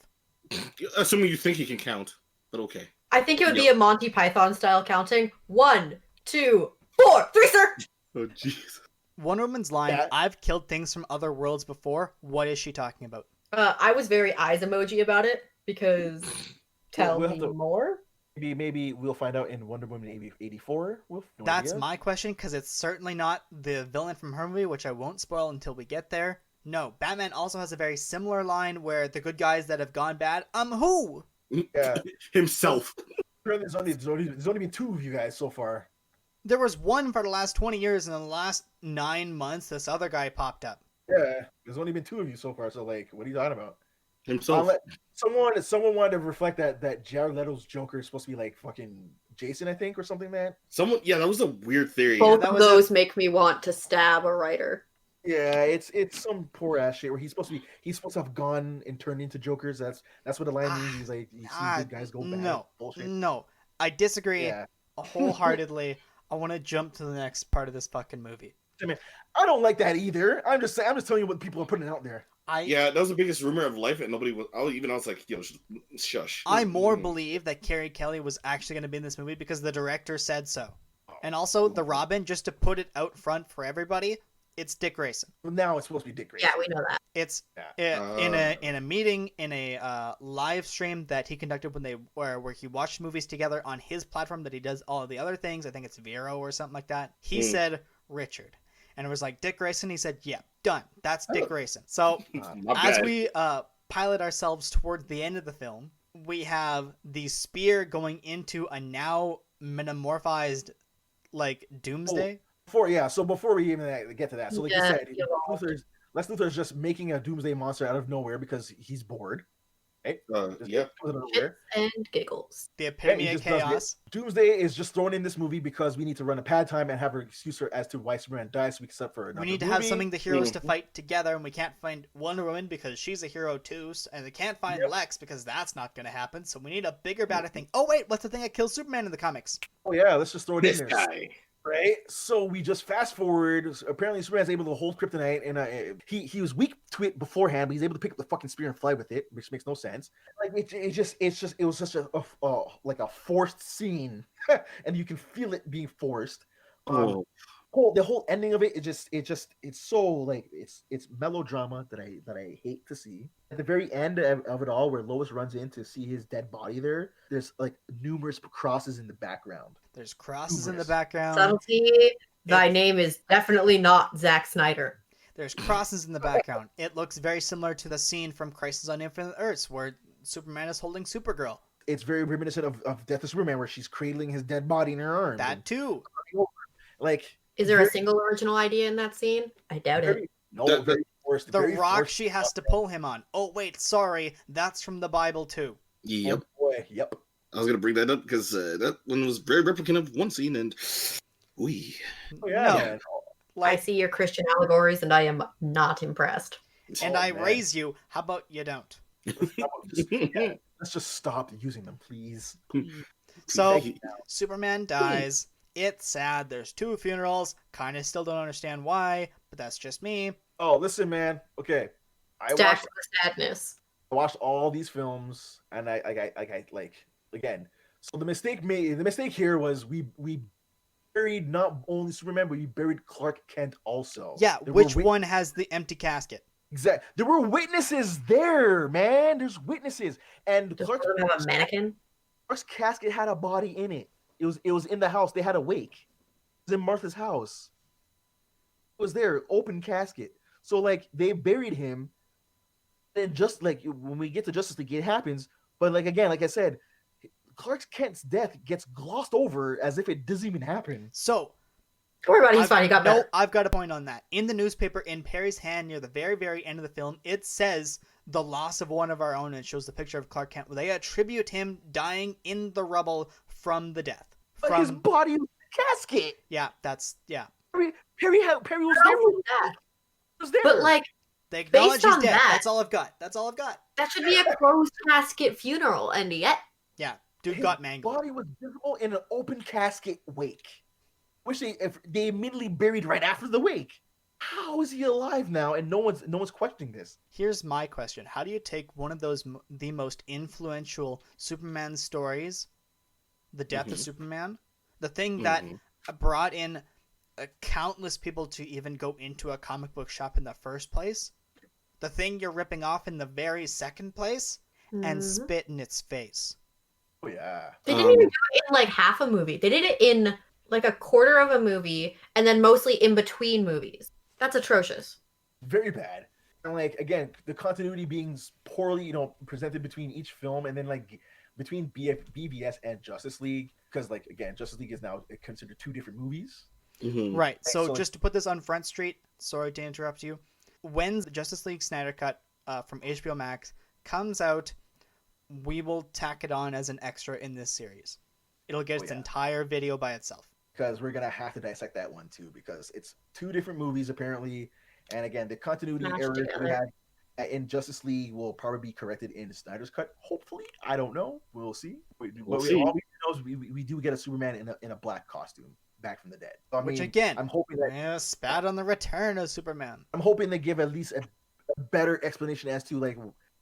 Assuming you think he can count, but okay. I think it would be a Monty Python style counting. 1, 2, 4, 3, sir. Oh jeez. Wonder Woman's line, Yeah. I've killed things from other worlds before. What is she talking about? I was very eyes emoji about it because tell we'll me have to- more. Maybe we'll find out in Wonder Woman 84. That's my question, because it's certainly not the villain from her movie, which I won't spoil until we get there. No, Batman also has a very similar line where the good guys that have gone bad, who? Yeah. Himself. There's only been 2 of you guys so far. There was one for the last 20 years, and in the last 9 months, this other guy popped up. Yeah, there's only been 2 of you so far. So like, what are you talking about? Himself. Someone wanted to reflect that Jared Leto's Joker is supposed to be like fucking Jason, I think, or something, man. Yeah, that was a weird theory. Both that of was those make me want to stab a writer. Yeah, it's some poor ass shit where he's supposed to have gone and turned into Jokers. That's what the line means. He's like, you see good guys go bad. Bullshit. No, I disagree Yeah. wholeheartedly. I want to jump to the next part of this fucking movie. I don't like that either. I'm just telling you what people are putting out there. Yeah, that was the biggest rumor of life, and nobody was. I was like, shush. I more believe that Carrie Kelly was actually going to be in this movie because the director said so. And also, the Robin, just to put it out front for everybody, It's Dick Grayson. Now it's supposed to be Dick Grayson. Yeah, we know that. It's Yeah. in a meeting, in a live stream that he conducted where he watched movies together on his platform that he does all of the other things. I think it's Vero or something like that. He said Richard, and it was like Dick Grayson. He said, "Yeah, done. That's Dick Grayson." So as we pilot ourselves towards the end of the film, we have the spear going into a now metamorphized like Doomsday. Before we even get to that, so like you said, Yeah. Lex Luthor is just making a doomsday monster out of nowhere because he's bored. Right? Yeah. Shits and giggles. The epitome of chaos. Doomsday is just thrown in this movie because we need to run a pad time and have an excuse as to why Superman dies, so we can set for another We need to movie. have something the heroes to fight together, and we can't find Wonder Woman because she's a hero too, and we can't find Lex because that's not going to happen. So we need a bigger, badder thing. Oh wait, what's the thing that kills Superman in the comics? Oh yeah, let's just throw it This in there. guy. Right, so we just fast forward. Apparently, Superman's able to hold kryptonite, and he was weak to it beforehand, but he's able to pick up the fucking spear and fly with it, which makes no sense. Like it was just like a forced scene, and you can feel it being forced. The whole ending of it's so like it's melodrama that I hate to see. At the very end of it all, where Lois runs in to see his dead body there's like numerous crosses in the background. There's crosses in the background. Subtlety. Thy name is definitely not Zack Snyder. There's crosses in the background. It looks very similar to the scene from Crisis on Infinite Earths where Superman is holding Supergirl. It's very reminiscent of Death of Superman, where she's cradling his dead body in her arms. That too. Like, is there a single original idea in that scene? I doubt it. No, very forced. The rock she has to pull him on. Oh wait, sorry, that's from the Bible too. Yep. Oh boy, yep. I was gonna bring that up because that one was very replicant of one scene, and we. Oh, yeah. No. I see your Christian allegories, and I am not impressed. And I raise you. How about you don't? Let's just stop using them, please. So Superman dies. It's sad. There's 2 funerals. Kind of still don't understand why, but that's just me. Oh, listen, man. Okay, I watched all these films, and I again. So the mistake here was we buried not only Superman, but we buried Clark Kent also. Yeah, which one has the empty casket? Exactly. There were witnesses there, man. There's witnesses, and Does Clark's have a mannequin? Clark's casket had a body in it. It was in the house. They had a wake. It was in Martha's house. It was there, open casket. So like they buried him. And just like when we get to Justice League, it happens. But like again, like I said, Clark Kent's death gets glossed over as if it doesn't even happen. So don't worry about it, he's fine. He got better. I've got a point on that. In the newspaper, in Perry's hand near the very, very end of the film, it says the loss of one of our own, and it shows the picture of Clark Kent where they attribute him dying in the rubble from the death. But his body was in the casket. Yeah, that's Perry was there. Was there. But like they acknowledge he's dead. That, that's all I've got. That should be a closed casket funeral, and yet dude got mangled. His body was visible in an open casket wake. Which they immediately buried right after the wake. How is he alive now? And no one's questioning this. Here's my question: how do you take one of the most influential Superman stories, the death of Superman, the thing that brought in countless people to even go into a comic book shop in the first place, the thing you're ripping off in the very second place, and spit in its face? Oh yeah. They didn't even do it in like half a movie. They did it in like a quarter of a movie, and then mostly in between movies. That's atrocious. Very bad. And like again, the continuity being poorly, presented between each film, and then like between BVS and Justice League, because like again, Justice League is now considered 2 different movies. Right. So just to put this on Front Street, sorry to interrupt you. When the Justice League Snyder Cut from HBO Max comes out, we will tack it on as an extra in this series. It'll get its entire video by itself. Because we're gonna have to dissect that one too, because it's 2 different movies apparently, and again, the continuity errors we had in Justice League will probably be corrected in Snyder's Cut. Hopefully, I don't know. We'll see. All we know is we do get a Superman in a black costume back from the dead. So, which again, I'm hoping that spat on the return of Superman. I'm hoping they give at least a better explanation as to like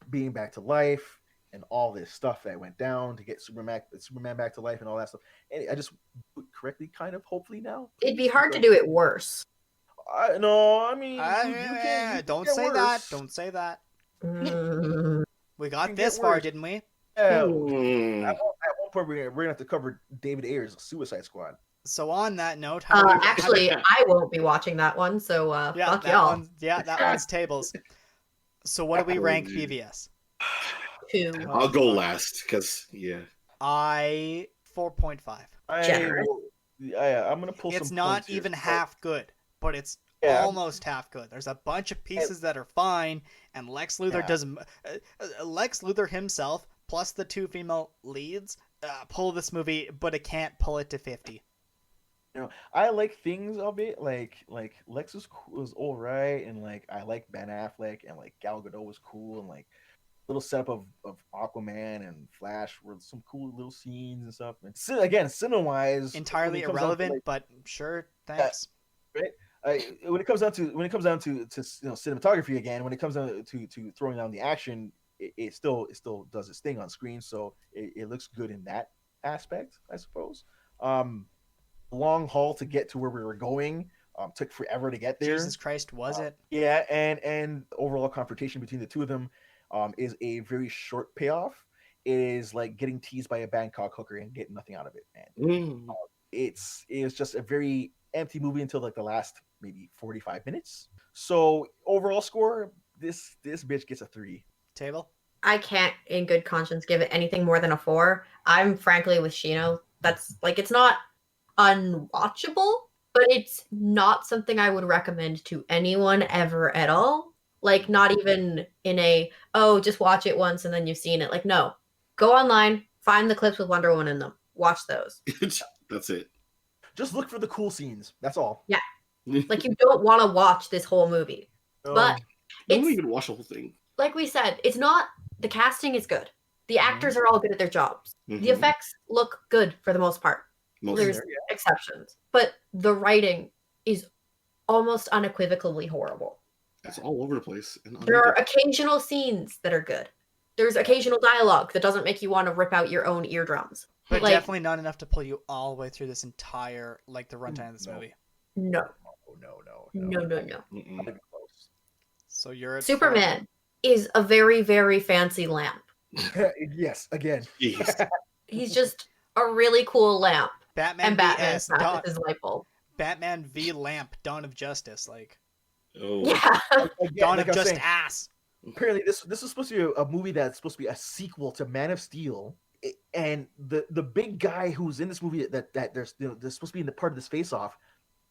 being back to life and all this stuff that went down to get Superman back to life and all that stuff. And I just do it correctly, kind of, hopefully now. It'd be hard to do it worse. No, I mean, you can don't get say worse. that. Don't say that. Mm, We got Can this get far, worse. didn't we? Yeah, Hmm. at one point, we're gonna have to cover David Ayer's Suicide Squad. So on that note, how do we? actually, I won't be watching that one, so yeah, fuck that y'all. one's that one's tables. So what do we rank BVS? 2. I'll go fuck. last because 4.5. Generous. I'm gonna pull some. It's not points here. even half good, but it's Yeah. almost half good. There's a bunch of pieces that are fine, and Lex Luthor doesn't. Lex Luthor himself, plus the 2 female leads, pull this movie, but it can't pull it to 50. You know, I like things of it, like Lex was all right, and like I like Ben Affleck, and like Gal Gadot was cool, and like little setup of Aquaman and Flash were some cool little scenes and stuff. And again, cinema-wise, Entirely irrelevant, but sure, thanks. when it comes down to cinematography again, when it comes down to throwing down the action, it still does its thing on screen, so it looks good in that aspect, I suppose. Long haul to get to where we were going, took forever to get there. Jesus Christ, was it? Yeah, and overall confrontation between the two of them is a very short payoff. It is like getting teased by a Bangkok hooker and getting nothing out of it, man. It's just a very empty movie until like the last maybe 45 minutes. So overall score, this bitch gets a 3. Table? I can't, in good conscience, give it anything more than a 4. I'm frankly with Shino. That's like, it's not unwatchable, but it's not something I would recommend to anyone ever at all. Like, not even in a, oh, just watch it once and then you've seen it. Like, no. Go online, find the clips with Wonder Woman in them. Watch those. That's it. Just look for the cool scenes. That's all. Yeah. Like, you don't want to watch this whole movie. But don't it's, even watch the whole thing. like we said, it's not, the casting is good. The actors are all good at their jobs. The effects look good for the most part. There's exceptions. But the writing is almost unequivocally horrible. It's all over the place. And there are occasional scenes that are good. There's occasional dialogue that doesn't make you want to rip out your own eardrums. But like, definitely not enough to pull you all the way through this entire, like, the runtime of this movie. No. No. So you're at Superman is a very, very fancy lamp. Yes, again. He's just a really cool lamp. Batman and Batman VS, smashes his light bulb. Batman v Lamp, Dawn of Justice, like. Oh. Yeah. Again, Dawn like of Just saying, Ass. Apparently, this is supposed to be a movie that's supposed to be a sequel to Man of Steel, and the big guy who's in this movie that there's supposed to be in the part of this face-off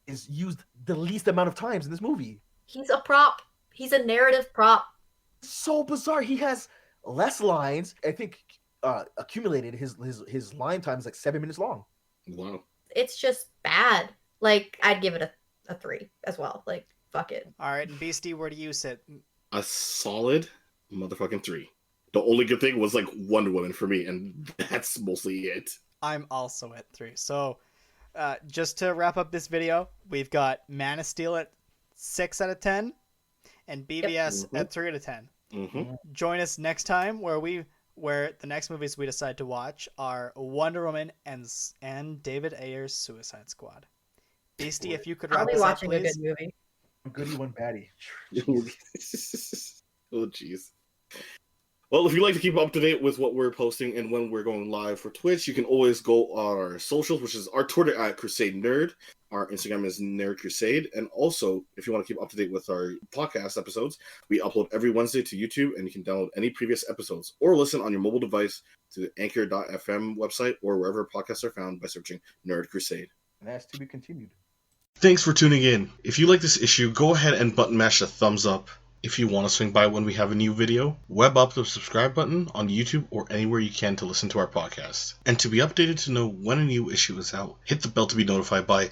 is used the least amount of times in this movie. He's a prop. He's a narrative prop. So bizarre. He has less lines. I think accumulated his line time is like 7 minutes long. Wow. It's just bad. Like, I'd give it a 3 as well. Like, fuck it. All right, and Beastie, where do you sit? A solid motherfucking 3. The only good thing was like Wonder Woman for me, and that's mostly it. I'm also at 3. So, just to wrap up this video, we've got Man of Steel at 6 out of 10, and BVS at 3 out of 10. Join us next time where the next movies we decide to watch are Wonder Woman and David Ayer's Suicide Squad. Beastie, if you could wrap I'll be us up, watching a please. good movie. Goody one baddie. Oh, jeez. Well, if you'd like to keep up to date with what we're posting and when we're going live for Twitch, you can always go on our socials, which is our Twitter at Crusade Nerd. Our Instagram is Nerd Crusade. And also, if you want to keep up to date with our podcast episodes, we upload every Wednesday to YouTube, and you can download any previous episodes or listen on your mobile device to the Anchor.fm website or wherever podcasts are found by searching Nerd Crusade. And that's to be continued. Thanks for tuning in. If you like this issue, go ahead and button mash the thumbs up. If you want to swing by when we have a new video, web up the subscribe button on YouTube or anywhere you can to listen to our podcast. And to be updated to know when a new issue is out, hit the bell to be notified by